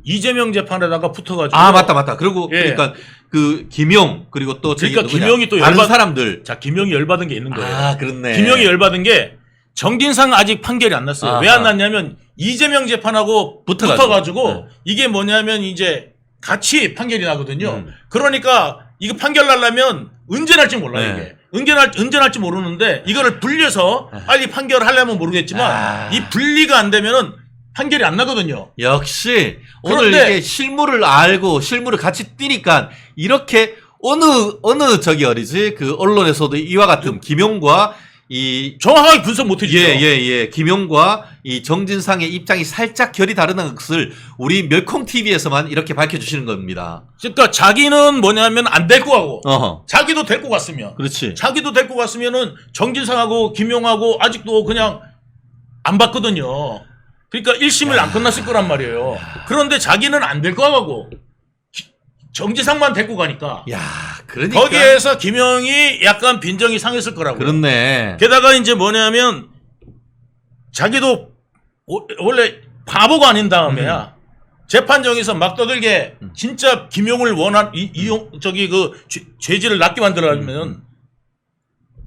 이재명 재판에다가 붙어가지고 맞다. 그리고 예. 그러니까 그 김용 그리고 또 저기 그러니까 누구냐? 김용이 또 다른 사람들. 자 김용이 열받은 게 있는 거예요. 그렇네. 김용이 열받은 게 정진상 아직 판결이 안 났어요. 왜 안 났냐면 이재명 재판하고 붙어가지고 네. 이게 뭐냐면 이제 같이 판결이 나거든요. 그러니까 이거 판결 나려면 언제 날지 몰라요. 네. 이게 언제 날지 모르는데 이거를 분리해서 빨리 판결하려면 모르겠지만 이 분리가 안 되면은 판결이 안 나거든요. 역시 오늘 그런데 이게 실물을 알고 실물을 같이 띄니까 이렇게 어느 저기 어디지 그 언론에서도 이와 같은 김용과 정확하게 분석 못 해주죠. 예. 김용과 이 정진상의 입장이 살짝 결이 다르다는 것을 우리 멸콩 TV에서만 이렇게 밝혀주시는 겁니다. 그러니까 자기는 뭐냐면 안 데리고 가고 어허. 자기도 데리고 갔으면 그렇지. 자기도 데리고 갔으면은 정진상하고 김용하고 아직도 그냥 안 봤거든요. 그러니까 1심을 안 끝났을 거란 말이에요. 그런데 자기는 안 데리고 가고 정진상만 데리고 가니까 야, 그러니까. 거기에서 김용이 약간 빈정이 상했을 거라고요. 그렇네. 게다가 이제 뭐냐면 자기도 원래 바보가 아닌 다음에야 재판정에서 막 떠들게 진짜 김용을 죄질을 낮게 만들어면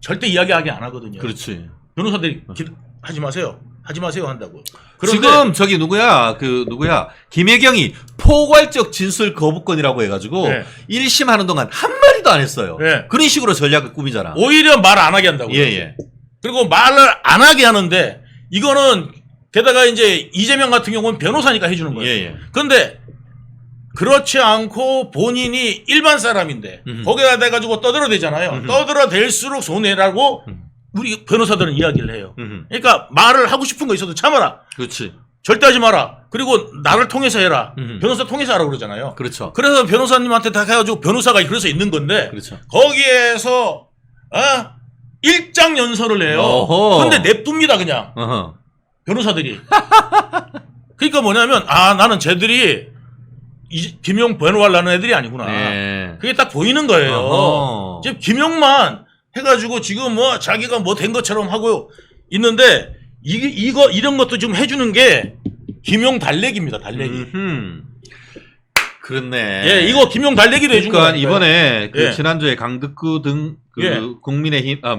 절대 이야기하게 안 하거든요. 그렇지. 변호사들이 하지 마세요 한다고. 그런데 지금 저기 누구야? 김혜경이 포괄적 진술 거부권이라고 해가지고 네. 1심 하는 동안 한 마디도 안 했어요. 네. 그런 식으로 전략을 꾸미잖아. 오히려 말 안 하게 한다고요. 예. 그리고 말을 안 하게 하는데 이거는 게다가 이제 이재명 같은 경우는 변호사니까 해주는 거예요. 예. 그런데 그렇지 않고 본인이 일반 사람인데 거기다 대가지고 떠들어대잖아요. 떠들어댈수록 손해라고 우리 변호사들은 이야기를 해요. 그러니까 말을 하고 싶은 거 있어도 참아라. 그렇지. 절대 하지 마라. 그리고 나를 통해서 해라. 변호사 통해서 하라고 그러잖아요. 그렇죠. 그래서 변호사님한테 다 해가지고 변호사가 그래서 있는 건데 그렇죠. 거기에서 일장연설을 해요. 어허. 그런데 냅둡니다 그냥 어허. 변호사들이. 그러니까 뭐냐면 나는 쟤들이 김용 변호하려는 애들이 아니구나. 네. 그게 딱 보이는 거예요. 어허. 지금 김용만 해가지고 지금 뭐 자기가 뭐 된 것처럼 하고 있는데 이런 것도 좀 해주는 게 김용 달래기입니다. 달래기. 그렇네. 예, 이거 김용 달래기도 해준 그러니까 거예요. 이번에 예. 지난주에 강덕구 등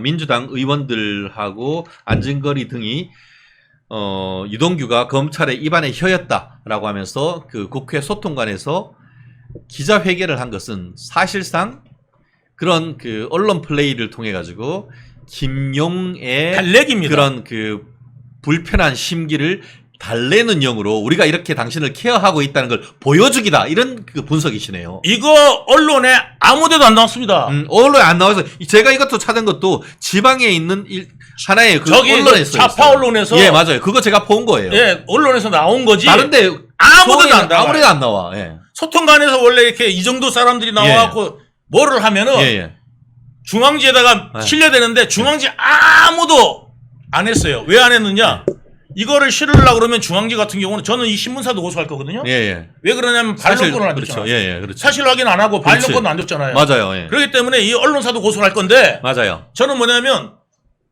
민주당 의원들하고 안진거리 등이 유동규가 검찰의 입안의 혀였다라고 하면서 그 국회 소통관에서 기자회견을 한 것은 사실상 그런 그 언론 플레이를 통해 가지고 김용의 달래기입니다. 그런 그 불편한 심기를 달래는 영으로 우리가 이렇게 당신을 케어하고 있다는 걸 보여주기다 이런 그 분석이시네요. 이거 언론에 아무데도 안 나왔습니다. 언론에 안 나와서 제가 이것도 찾은 것도 지방에 있는 하나의 그 저기 언론에서 좌파 있어요. 언론에서 예 맞아요. 그거 제가 본 거예요. 예, 언론에서 나온 거지. 다른데 아무데도 안 나와요. 아무래도 안 나와. 예. 소통관에서 원래 이렇게 이 정도 사람들이 나와갖고 뭐를 하면은 예. 중앙지에다가 실려야 되는데 중앙지 아무도 안 했어요. 왜 안 했느냐? 이거를 실으려고 그러면 중앙지 같은 경우는 저는 이 신문사도 고소할 거거든요. 예. 왜 그러냐면 반론권을 안 줬잖아요. 그렇죠. 예. 그렇죠. 사실 확인 안 하고 그렇지. 반론권도 안 줬잖아요. 맞아요. 예. 그렇기 때문에 이 언론사도 고소를 할 건데 맞아요. 저는 뭐냐면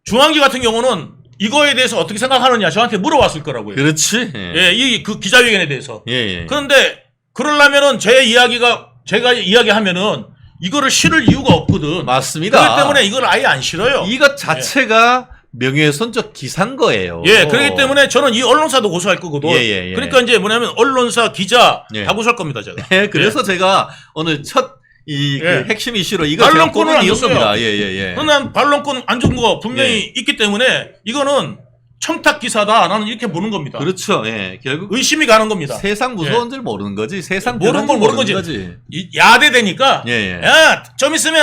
중앙지 같은 경우는 이거에 대해서 어떻게 생각하느냐 저한테 물어봤을 거라고요. 그렇지. 예, 이 그 기자회견에 대해서. 예. 그런데 그러려면은 제가 이야기하면은 이거를 실을 이유가 없거든. 맞습니다. 그렇기 때문에 이걸 아예 안 실어요. 이것 자체가 명예훼손적 기사인 거예요. 예, 그렇기 때문에 저는 이 언론사도 고소할 거거든. 예. 그러니까 이제 뭐냐면 언론사, 기자 예. 다 고소할 겁니다, 제가. 예, 그래서 제가 오늘 첫 그 핵심 이슈로 이거 제가 반론권을 뽑은 안 이유입니다. 줬어요. 예. 그러나 반론권 안 준 거 분명히 있기 때문에 이거는 청탁 기사다. 나는 이렇게 보는 겁니다. 그렇죠. 예. 결국 의심이 가는 겁니다. 세상 무서운 줄 모르는 거지. 세상 모르는 걸 변한 모르는 줄 거지. 야대 되니까 예. 야, 좀 있으면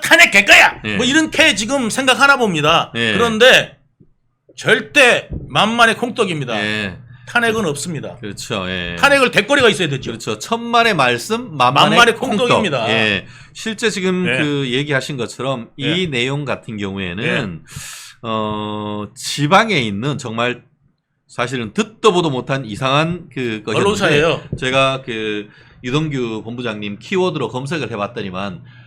탄핵될 거야. 예. 뭐 이렇게 지금 생각하나 봅니다. 예. 그런데 절대 만만의 콩떡입니다. 예. 탄핵은 없습니다. 그렇죠. 예. 탄핵을 대거리가 있어야 됐죠. 그렇죠. 천만의 말씀, 만만의 만만의 콩떡. 콩떡입니다. 예. 실제 지금 예. 그 얘기하신 것처럼 이 예. 내용 같은 경우에는 지방에 있는 정말 사실은 듣도 보도 못한 이상한 그 것이었는데 언론사예요. 제가 그 유동규 본부장님 키워드로 검색을 해봤더니만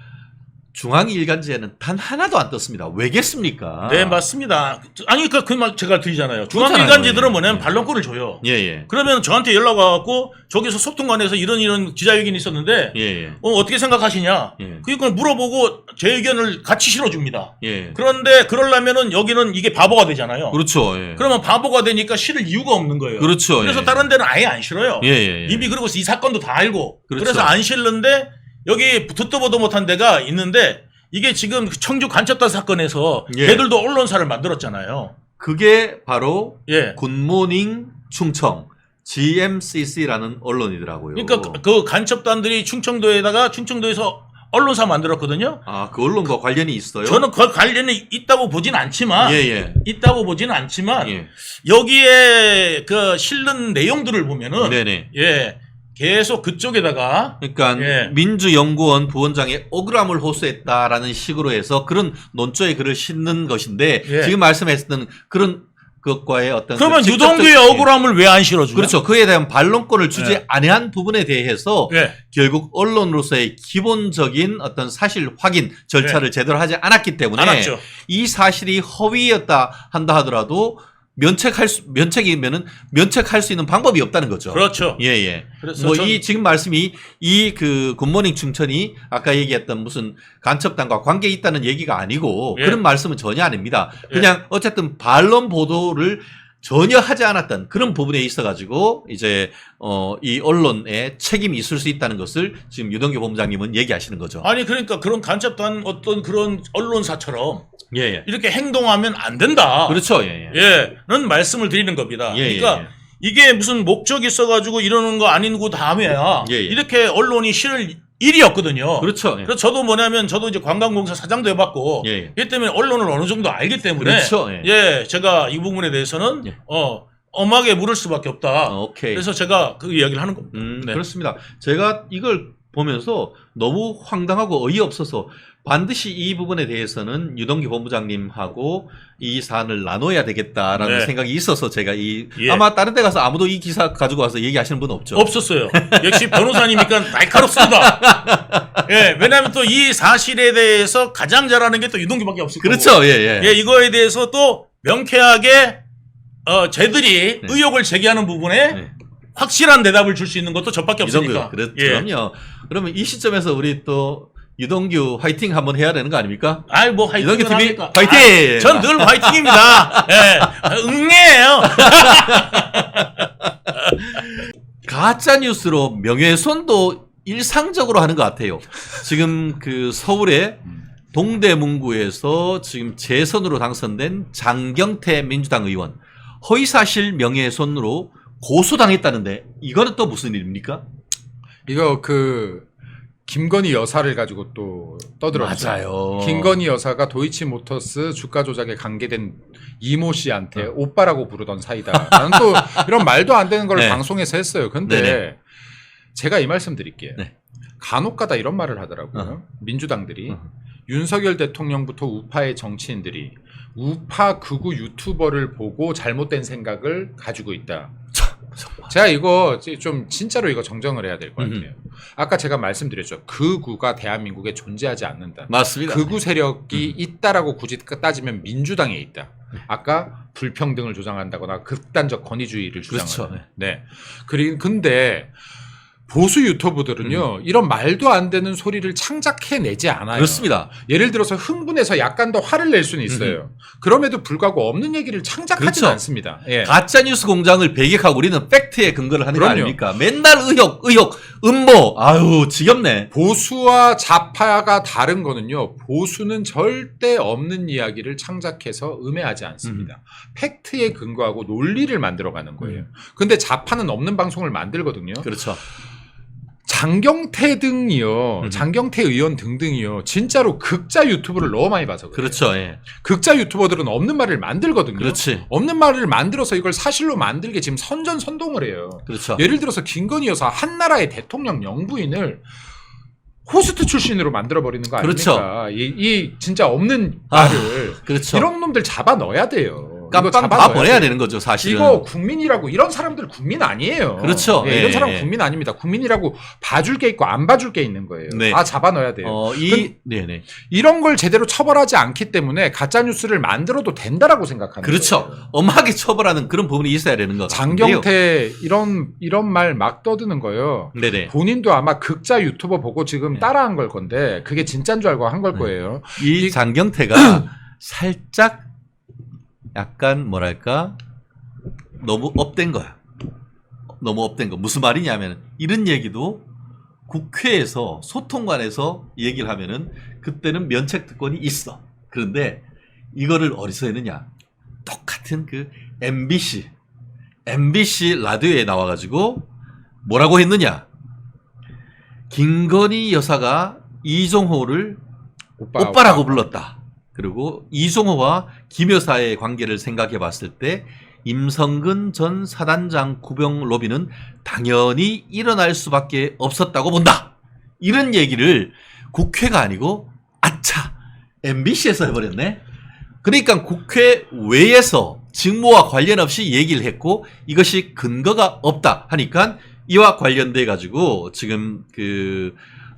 중앙일간지에는 단 하나도 안 떴습니다. 왜겠습니까? 네, 맞습니다. 아니, 그 말 제가 드리잖아요. 그렇잖아요. 중앙일간지들은 뭐냐면 예. 반론권을 줘요. 예. 그러면 저한테 연락 와갖고 저기서 소통관에서 이런 기자회견이 있었는데 예. 어떻게 생각하시냐? 예. 그걸 물어보고 제 의견을 같이 실어줍니다. 예. 그런데 그러려면은 여기는 이게 바보가 되잖아요. 그렇죠. 예. 그러면 바보가 되니까 실을 이유가 없는 거예요. 그렇죠. 그래서 예. 다른 데는 아예 안 실어요. 예. 이미 그리고 이 사건도 다 알고 그렇죠. 그래서 안 실는데 여기 듣도 보도 못한 데가 있는데 이게 지금 청주 간첩단 사건에서 예. 걔들도 언론사를 만들었잖아요. 그게 바로 예. 굿모닝 충청 GMCC라는 언론이더라고요. 그러니까 그 간첩단들이 충청도에서 언론사 만들었거든요. 아, 그 언론과 관련이 있어요? 저는 그 관련이 있다고 보진 않지만 예. 있다고 보지는 않지만 예. 여기에 그 실는 내용들을 보면은 네네. 예 계속 그쪽에다가 그러니까 예. 민주연구원 부원장의 억울함을 호소했다라는 식으로 해서 그런 논조에 글을 싣는 것인데 예. 지금 말씀하셨던 그런 것과의 어떤 그러면 그 유동규의 직접적- 억울함을 왜 안 실어주냐? 그렇죠. 그에 대한 반론권을 주지 예. 아니한 부분에 대해서 예. 결국 언론으로서의 기본적인 어떤 사실 확인 절차를 제대로 하지 않았기 때문에 안 왔죠. 이 사실이 허위였다 한다 하더라도 면책이면은 면책할 수 있는 방법이 없다는 거죠. 그렇죠. 예. 그래서 뭐 전- 이 지금 말씀이 이 그 굿모닝 충천이 아까 얘기했던 무슨 간첩단과 관계 있다는 얘기가 아니고 예. 그런 말씀은 전혀 아닙니다. 예. 그냥 어쨌든 반론 보도를 전혀 하지 않았던 그런 부분에 있어가지고 이제 이 언론에 책임이 있을 수 있다는 것을 지금 유동규 본부장님은 얘기하시는 거죠. 아니 그러니까 그런 간첩단 어떤 그런 언론사처럼 예. 이렇게 행동하면 안 된다. 그렇죠. 예. 예,는 말씀을 드리는 겁니다. 예, 그러니까 예. 이게 무슨 목적이 있어가지고 이러는 거 아니고 다음에야 예. 이렇게 언론이 실을 일이었거든요. 그렇죠. 예. 그래서 저도 뭐냐면 저도 이제 관광공사 사장도 해봤고 예. 이 때문에 언론을 어느 정도 알기 때문에 그렇죠. 예, 제가 이 부분에 대해서는 예. 엄하게 물을 수밖에 없다. 오케이. 그래서 제가 그 이야기를 하는 겁니다. 네. 그렇습니다. 제가 이걸 보면서 너무 황당하고 어이없어서 반드시 이 부분에 대해서는 유동규 본부장님하고 이 사안을 나눠야 되겠다라는 네. 생각이 있어서 제가 예. 아마 다른 데 가서 아무도 이 기사 가지고 와서 얘기하시는 분 없죠. 없었어요. 역시 변호사님이니까 날카롭습니다. 예, 왜냐하면 또 이 사실에 대해서 가장 잘하는 게 또 유동규밖에 없을 거고. 그렇죠. 예. 예, 이거에 대해서 또 명쾌하게 쟤들이 네. 의혹을 제기하는 부분에 네. 확실한 대답을 줄 수 있는 것도 저밖에 없으니까. 그럼요. 그러면 이 시점에서 우리 또 유동규 화이팅 한번 해야 되는 거 아닙니까? 아이 뭐 화이팅을 유동규 TV 합니까? 화이팅! 전 늘 화이팅입니다. 예, 응애예요. 가짜 뉴스로 명예훼손도 일상적으로 하는 것 같아요. 지금 그 서울의 동대문구에서 지금 재선으로 당선된 장경태 민주당 의원 허위사실 명예훼손으로 고소당했다는데 이거는 또 무슨 일입니까? 이거 김건희 여사를 가지고 또 떠들었죠. 맞아요. 김건희 여사가 도이치모터스 주가 조작에 관계된 이모 씨한테 오빠라고 부르던 사이다. 나는 또 이런 말도 안 되는 걸 네. 방송에서 했어요. 근데 네네. 제가 이 말씀 드릴게요. 네. 간혹가다 이런 말을 하더라고요. 민주당들이 어. 윤석열 대통령부터 우파의 정치인들이 우파 극우 유튜버를 보고 잘못된 생각을 가지고 있다. 제가 이거 좀 진짜로 이거 정정을 해야 될 것 같아요. 아까 제가 말씀드렸죠. 극우가 대한민국에 존재하지 않는다. 맞습니다. 극우 세력이 있다라고 굳이 따지면 민주당에 있다. 아까 불평등을 주장한다거나 극단적 권위주의를 주장한다. 그렇죠. 네. 근데 보수 유튜버들은요 이런 말도 안 되는 소리를 창작해내지 않아요. 그렇습니다. 예를 들어서 흥분해서 약간 더 화를 낼 수는 있어요. 그럼에도 불구하고 없는 얘기를 창작하지 그렇죠. 않습니다. 예. 가짜뉴스 공장을 배격하고 우리는 팩트에 근거를 하는 거 그럼요. 아닙니까? 맨날 의혹, 음모. 아유, 지겹네. 보수와 좌파가 다른 거는요. 보수는 절대 없는 이야기를 창작해서 음해하지 않습니다. 팩트에 근거하고 논리를 만들어가는 거예요. 근데 좌파는 없는 방송을 만들거든요. 그렇죠. 장경태 등이요. 장경태 의원 등등이요. 진짜로 극자 유튜브를 너무 많이 봐서 그래요. 그렇죠. 예. 극자 유튜버들은 없는 말을 만들거든요. 그렇지. 없는 말을 만들어서 이걸 사실로 만들게 지금 선전선동을 해요. 그렇죠. 예를 들어서 김건희 여사 한나라의 대통령 영부인을 호스트 출신으로 만들어버리는 거 아닙니까? 그렇죠. 이 진짜 없는 아, 말을 그렇죠. 이런 놈들 잡아 넣어야 돼요. 이거 깜빵 잡아 다 넣어야 보내야 돼요. 되는 거죠, 사실은. 이거 국민이라고 이런 사람들 국민 아니에요. 그렇죠. 예, 이런 예, 사람 예. 국민 아닙니다. 국민이라고 봐줄 게 있고 안 봐줄 게 있는 거예요. 네. 다 잡아 넣어야 돼요. 네네. 이런 걸 제대로 처벌하지 않기 때문에 가짜 뉴스를 만들어도 된다라고 생각하는 그렇죠. 거예요. 엄하게 처벌하는 그런 부분이 있어야 되는 것 같은데요. 장경태 이런 말 막 떠드는 거예요. 네네. 본인도 아마 극자 유튜버 보고 지금 네. 따라한 걸 건데 그게 진짜인 줄 알고 한 걸 거예요. 이 장경태가 살짝 약간 뭐랄까 너무 업된 거야. 너무 업된 거. 무슨 말이냐면 이런 얘기도 국회에서 소통관에서 얘기를 하면은 그때는 면책 특권이 있어. 그런데 이거를 어디서 했느냐? 똑같은 그 MBC 라디오에 나와가지고 뭐라고 했느냐? 김건희 여사가 이종호를 오빠라고 불렀다. 그리고 이종호와 김 여사의 관계를 생각해 봤을 때 임성근 전 사단장 구병 로비는 당연히 일어날 수밖에 없었다고 본다. 이런 얘기를 국회가 아니고 아차 MBC에서 해버렸네. 그러니까 국회 외에서 직무와 관련 없이 얘기를 했고 이것이 근거가 없다 하니까 이와 관련돼 가지고 지금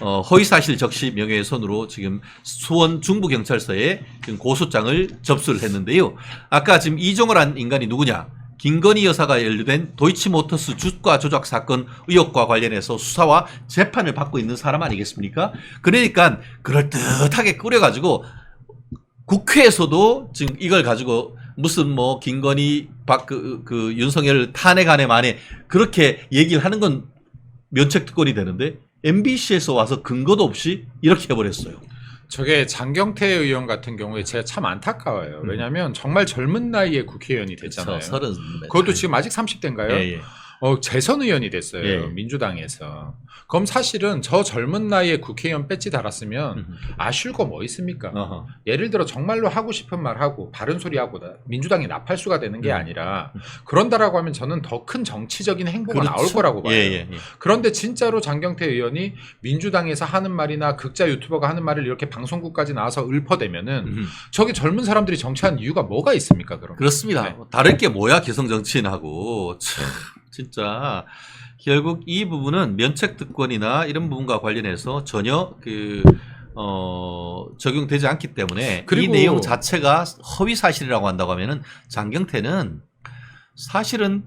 허위사실 적시 명예훼손으로 지금 수원 중부경찰서에 지금 고소장을 접수를 했는데요. 아까 지금 이종호라는 인간이 누구냐? 김건희 여사가 연루된 도이치모터스 주가 조작 사건 의혹과 관련해서 수사와 재판을 받고 있는 사람 아니겠습니까? 그러니까 그럴듯하게 꾸려가지고 국회에서도 지금 이걸 가지고 무슨 뭐 김건희 윤석열 탄핵안에 만에 그렇게 얘기를 하는 건 면책특권이 되는데 MBC에서 와서 근거도 없이 이렇게 해버렸어요. 저게 장경태 의원 같은 경우에 제가 참 안타까워요. 왜냐하면 정말 젊은 나이에 국회의원이 됐잖아요. 그렇죠. 그것도 지금 아직 30대인가요? 예, 예. 재선 의원이 됐어요. 예. 민주당에서. 그럼 사실은 저 젊은 나이에 국회의원 배지 달았으면 아쉬울 거 뭐 있습니까? 어허. 예를 들어 정말로 하고 싶은 말 하고 바른 소리 하고 민주당이 나팔수가 되는 게 아니라 그런다라고 하면 저는 더 큰 정치적인 행보가 그렇죠. 나올 거라고 봐요. 예, 예, 예. 그런데 진짜로 장경태 의원이 민주당에서 하는 말이나 극자 유튜버가 하는 말을 이렇게 방송국까지 나와서 읊어대면은 저기 젊은 사람들이 정치하는 이유가 뭐가 있습니까? 그럼 그렇습니다. 네. 다를 게 뭐야 개성 정치인하고 참 진짜 결국 이 부분은 면책특권이나 이런 부분과 관련해서 전혀 적용되지 않기 때문에 이 그리고 내용 자체가 허위 사실이라고 한다고 하면은 장경태는 사실은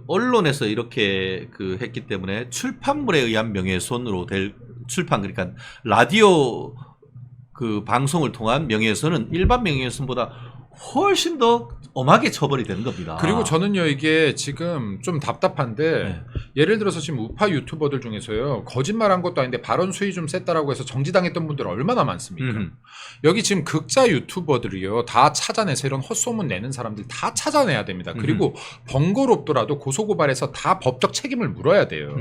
언론에서 이렇게 했기 때문에 출판물에 의한 명예훼손으로 될 출판 그러니까 라디오 방송을 통한 명예훼손은 일반 명예훼손보다 훨씬 더 엄하게 처벌이 되는 겁니다. 그리고 저는요 이게 지금 좀 답답한데 네. 예를 들어서 지금 우파 유튜버들 중에서요 거짓말한 것도 아닌데 발언 수위 좀 셌다라고 해서 정지당했던 분들 얼마나 많습니까? 여기 지금 극자 유튜버들이요 다 찾아내서 이런 헛소문 내는 사람들 다 찾아내야 됩니다. 그리고 번거롭더라도 고소고발해서 다 법적 책임을 물어야 돼요.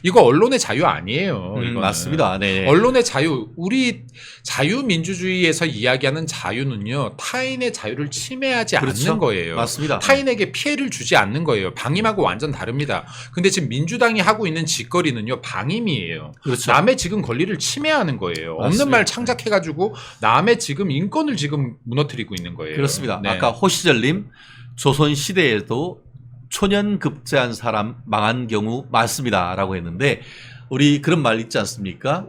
이거 언론의 자유 아니에요. 이거는. 맞습니다. 네. 언론의 자유, 우리 자유민주주의에서 이야기하는 자유는요 타인의 자유를 침해하지 그렇죠. 않는 거예요. 맞습니다. 타인에게 피해를 주지 않는 거예요. 방임하고 완전 다릅니다. 근데 지금 민주당이 하고 있는 짓거리는요 방임이에요. 그렇죠. 남의 지금 권리를 침해하는 거예요. 없는 맞습니다. 말 창작해가지고 남의 지금 인권을 지금 무너뜨리고 있는 거예요. 그렇습니다. 네. 아까 호시절님 조선시대에도 초년급제한 사람 망한 경우 많습니다라고 했는데 우리 그런 말 있지 않습니까?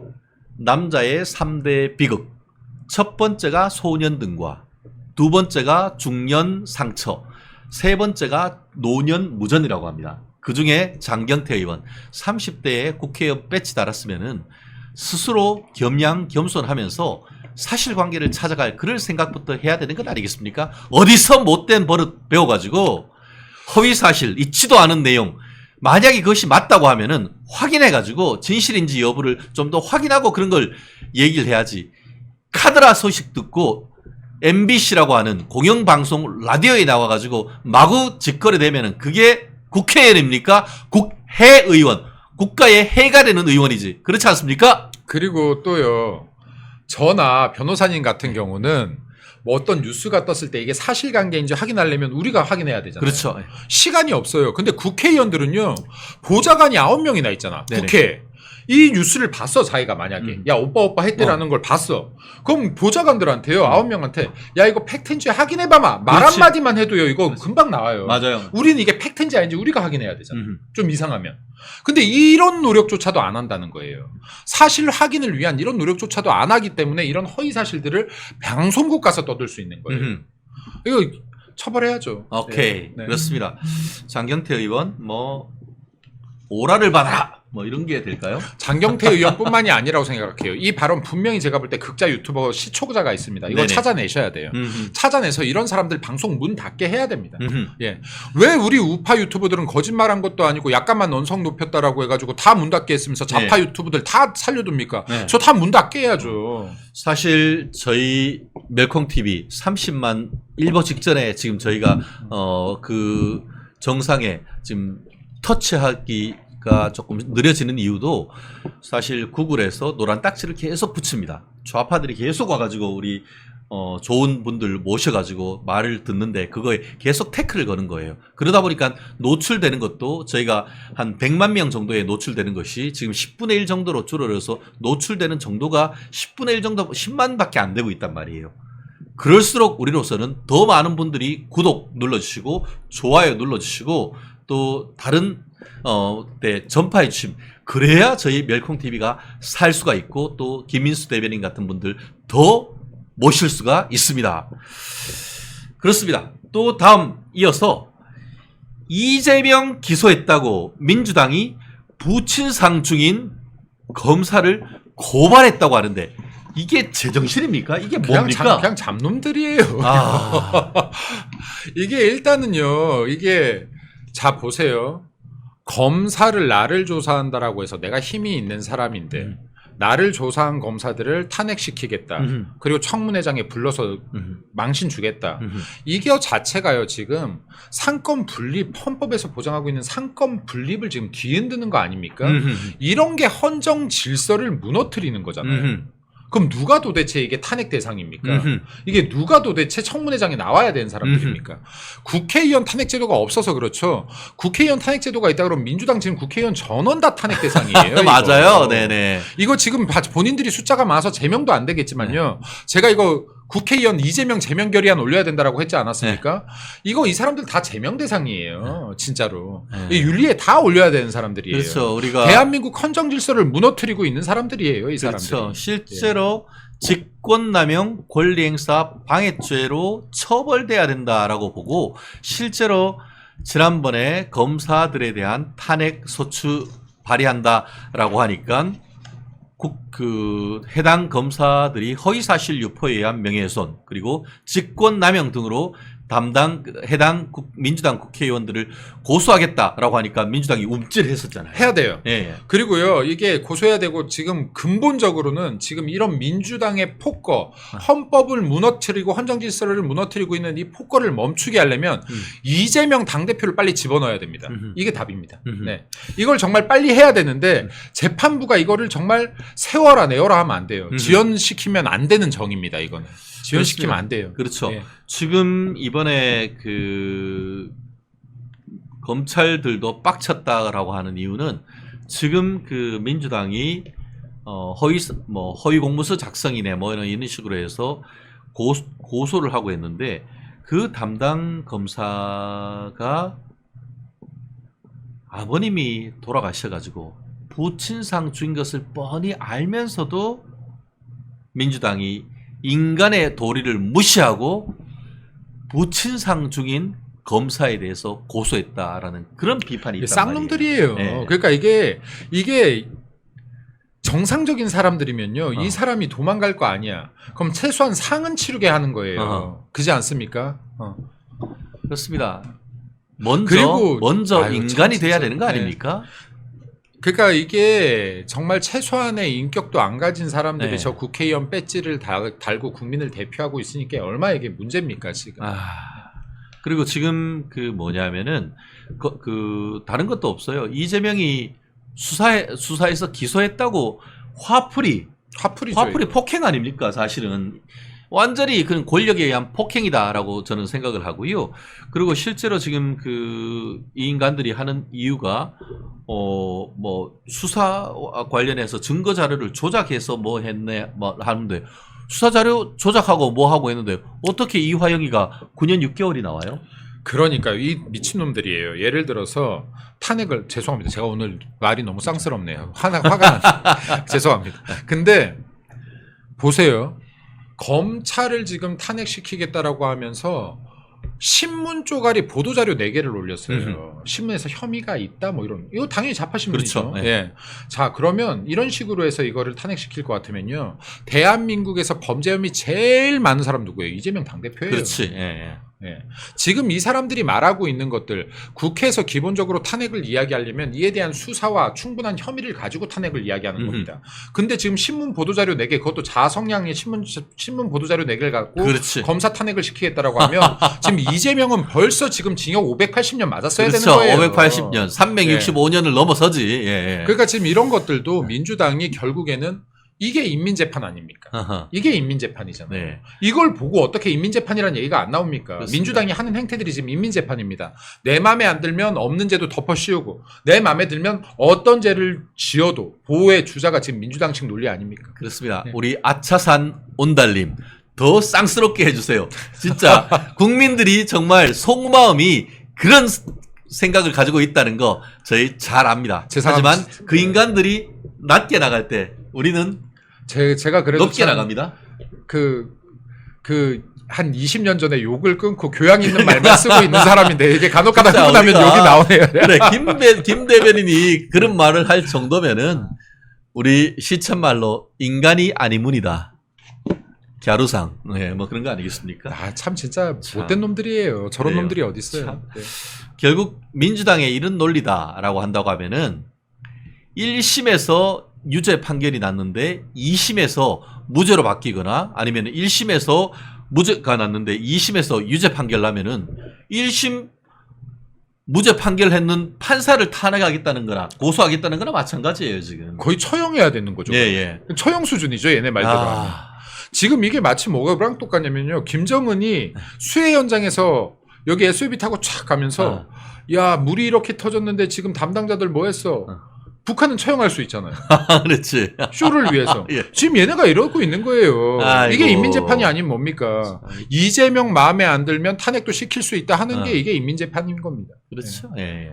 남자의 3대 비극. 첫 번째가 소년등과 두 번째가 중년 상처, 세 번째가 노년 무전이라고 합니다. 그중에 장경태 의원 30대에 국회의원 배치 달았으면은 스스로 겸양겸손하면서 사실관계를 찾아갈 그럴 생각부터 해야 되는 것 아니겠습니까? 어디서 못된 버릇 배워가지고 허위사실 있지도 않은 내용 만약에 그것이 맞다고 하면은 확인해가지고 진실인지 여부를 좀 더 확인하고 그런 걸 얘기를 해야지. 카드라 소식 듣고 MBC라고 하는 공영방송 라디오에 나와가지고 마구 짓거려대면은 그게 국회의원입니까? 국회의원. 국가의 해가 되는 의원이지. 그렇지 않습니까? 그리고 또요 저나 변호사님 같은 경우는 뭐 어떤 뉴스가 떴을 때 이게 사실관계인지 확인하려면 우리가 확인해야 되잖아요. 그렇죠. 시간이 없어요. 근데 국회의원들은요 보좌관이 9명이나 있잖아. 네네. 국회. 이 뉴스를 봤어 자기가 만약에 야 오빠 했대라는 걸 봤어. 그럼 보좌관들한테요 9명한테 야 이거 팩트인지 확인해봐마 말 그렇지. 한마디만 해도요 이거 금방 나와요. 맞아요. 우리는 이게 팩트인지 아닌지 우리가 확인해야 되잖아. 좀 이상하면. 근데 이런 노력조차도 안 한다는 거예요. 사실 확인을 위한 이런 노력조차도 안 하기 때문에 이런 허위 사실들을 방송국 가서 떠들 수 있는 거예요. 이거 처벌해야죠. 오케이. 네. 네. 그렇습니다. 장경태 의원 뭐 오라를 받아라. 뭐 이런 게 될까요? 장경태 의원뿐만이 아니라고 생각해요. 이 발언 분명히 제가 볼 때 극자 유튜버 시초자가 있습니다. 이거 네네. 찾아내셔야 돼요. 찾아내서 이런 사람들 방송 문 닫게 해야 됩니다. 음흠. 예. 왜 우리 우파 유튜버들은 거짓말한 것도 아니고 약간만 언성 높였다라고 해가지고 다 문 닫게 했으면서 좌파 유튜버들 다 살려둡니까? 네. 저 다 문 닫게 해야죠. 사실 저희 멜콩TV 30만 일보 직전에 지금 저희가 그 정상에 지금 터치하기 단계가 조금 느려지는 이유도 사실 구글에서 노란 딱지를 계속 붙입니다. 좌파들이 계속 와가지고 우리 좋은 분들 모셔가지고 말을 듣는데 그거에 계속 태클을 거는 거예요. 그러다 보니까 노출되는 것도 저희가 한 100만 명 정도에 노출되는 것이 지금 10분의 1 정도로 줄어들어서 노출되는 정도가 10분의 1 정도 10만밖에 안 되고 있단 말이에요. 그럴수록 우리로서는 더 많은 분들이 구독 눌러주시고 좋아요 눌러주시고 또 다른 때 전파해 주시면 그래야 저희 멸콩TV가 살 수가 있고 또 김민수 대변인 같은 분들 더 모실 수가 있습니다. 그렇습니다. 또 다음 이어서 이재명 기소했다고 민주당이 부친상 중인 검사를 고발했다고 하는데 이게 제정신입니까? 이게 뭡니까? 그냥 잡놈들이에요. 아, 이게 일단은요. 이게 자 보세요. 검사를 나를 조사한다라고 해서 내가 힘이 있는 사람인데 나를 조사한 검사들을 탄핵시키겠다. 그리고 청문회장에 불러서 망신 주겠다. 이게 자체가요 지금 상권 분립 헌법에서 보장하고 있는 상권 분립을 지금 뒤흔드는 거 아닙니까? 이런 게 헌정 질서를 무너뜨리는 거잖아요. 그럼 누가 도대체 이게 탄핵 대상입니까? 이게 누가 도대체 청문회장에 나와야 되는 사람들입니까? 국회의원 탄핵 제도가 없어서 그렇죠. 국회의원 탄핵 제도가 있다 그러면 민주당 지금 국회의원 전원 다 탄핵 대상이에요. 맞아요. 네네. 이거 지금 본인들이 숫자가 많아서 제명도 안 되겠지만요. 제가 이거 국회의원 이재명 제명 결의안 올려야 된다라고 했지 않았습니까? 이거 이 사람들 다 제명 대상이에요. 진짜로. 이 윤리에 다 올려야 되는 사람들이에요. 그렇죠. 우리가 대한민국 헌정 질서를 무너뜨리고 있는 사람들이에요. 이 사람들. 그렇죠. 실제로 직권남용 권리행사 방해죄로 처벌돼야 된다라고 보고 실제로 지난번에 검사들에 대한 탄핵 소추 발의한다라고 하니까 해당 검사들이 허위사실 유포에 의한 명예훼손 그리고 직권남용 등으로 해당 민주당 국회의원들을 고소하겠다라고 하니까 민주당이 움찔했었잖아요. 해야 돼요. 예. 그리고요, 이게 고소해야 되고 지금 근본적으로는 지금 이런 민주당의 폭거, 헌법을 무너뜨리고 헌정 질서를 무너뜨리고 있는 이 폭거를 멈추게 하려면 이재명 당대표를 빨리 집어넣어야 됩니다. 이게 답입니다. 네. 이걸 정말 빨리 해야 되는데 재판부가 이거를 정말 세워라 내어라 하면 안 돼요. 지연시키면 안 되는 정입니다. 이거는. 지연시키면 안 돼요. 그렇죠. 예. 지금 지금 이번에 검찰들도 빡쳤다라고 하는 이유는 지금 민주당이 허위 공문서 작성이네 뭐 이런 식으로 해서 고소를 하고 했는데 그 담당 검사가 아버님이 돌아가셔가지고 부친상 중인 것을 뻔히 알면서도 민주당이 인간의 도리를 무시하고 부친상 중인 검사에 대해서 고소했다라는 그런 비판이 있단 말이에요. 쌍놈들이에요. 네. 그러니까 이게 정상적인 사람들이면요, 이 사람이 도망갈 거 아니야. 그럼 최소한 상은 치르게 하는 거예요. 그지 않습니까? 그렇습니다. 먼저 아유, 인간이 진짜, 돼야 되는 거 네. 아닙니까? 그러니까 이게 정말 최소한의 인격도 안 가진 사람들이 네. 저 국회의원 배지를 달고 국민을 대표하고 있으니까 얼마나 이게 문제입니까 지금? 그리고 지금 뭐냐면은 다른 것도 없어요. 이재명이 수사에서 기소했다고 화풀이죠. 폭행 아닙니까? 사실은 완전히 그런 권력에 의한 폭행이다라고 저는 생각을 하고요. 그리고 실제로 지금 이 인간들이 하는 이유가 수사 관련해서 증거 자료를 조작해서 뭐 했네 뭐 하는데 수사 자료 조작하고 뭐 하고 했는데 어떻게 이화영이가 9년 6개월이 나와요? 그러니까 이 미친놈들이에요. 예를 들어서 탄핵을 죄송합니다. 제가 오늘 말이 너무 쌍스럽네요. 화가 나. 죄송합니다. 근데 보세요. 검찰을 지금 탄핵시키겠다라고 하면서 신문 쪼가리 보도자료 4개를 올렸어요. 신문에서 혐의가 있다 뭐 이거 당연히 자파신문이죠. 그렇죠. 네. 예. 자 그러면 이런 식으로 해서 이거를 탄핵시킬 것 같으면요. 대한민국에서 범죄 혐의 제일 많은 사람 누구예요? 이재명 당대표예요. 그렇지. 예. 예. 지금 이 사람들이 말하고 있는 것들 국회에서 기본적으로 탄핵을 이야기하려면 이에 대한 수사와 충분한 혐의를 가지고 탄핵을 이야기하는 겁니다. 근데 지금 신문 보도자료 4개 그것도 자성량의 신문 보도자료 4개를 갖고 그렇지. 검사 탄핵을 시키겠다라고 하면 지금 이재명은 벌써 지금 징역 580년 맞았어야 그렇죠. 되는 거예요. 580년, 365년을 넘어서지. 예. 그러니까 지금 이런 것들도 민주당이 결국에는 이게 인민재판 아닙니까? 아하. 이게 인민재판이잖아요. 네. 이걸 보고 어떻게 인민재판이라는 얘기가 안 나옵니까? 그렇습니다. 민주당이 하는 행태들이 지금 인민재판입니다. 내 맘에 안 들면 없는 죄도 덮어 씌우고 내 맘에 들면 어떤 죄를 지어도 보호의 주자가 지금 민주당 측 논리 아닙니까? 그렇습니다. 네. 우리 아차산 온달님 더 쌍스럽게 해주세요. 진짜 국민들이 정말 속마음이 그런 생각을 가지고 있다는 거 저희 잘 압니다. 죄송합니다. 하지만 그 인간들이 낮게 나갈 때 우리는 제가 그래도 높게 참 나갑니다. 한 20년 전에 욕을 끊고 교양 있는 말만 쓰고 있는 사람인데 이게 간혹가다 진짜 하고 나면 우리가- 욕이 나오네요. 그래 김 대변인이 그런 말을 할 정도면은 우리 시천말로 인간이 아니문이다. 갸루상, 네, 뭐 그런 거 아니겠습니까? 아, 참 진짜 참. 못된 놈들이에요. 저런 그래요. 놈들이 어디 있어요? 참. 네. 결국 민주당의 이런 논리다라고 한다고 하면은 1심에서 유죄 판결이 났는데 2심에서 무죄로 바뀌거나 아니면 1심에서 무죄가 났는데 2심에서 유죄 판결 나면은 1심 무죄 판결했는 판사를 탄핵하겠다는 거나 고소하겠다는 거나 마찬가지예요, 지금. 거의 처형해야 되는 거죠. 예, 예. 처형 수준이죠, 얘네 말대로 하면. 아, 지금 이게 마치 뭐가랑 똑같냐면요. 김정은이 수해 현장에서 여기 SUV 타고 촥 가면서 야, 물이 이렇게 터졌는데 지금 담당자들 뭐 했어? 북한은 처형할 수 있잖아요. 그렇지. 쇼를 위해서. 예. 지금 얘네가 이러고 있는 거예요. 아이고. 이게 인민재판이 아닌 뭡니까? 이재명 마음에 안 들면 탄핵도 시킬 수 있다 하는 게 이게 인민재판인 겁니다. 그렇죠. 예, 예.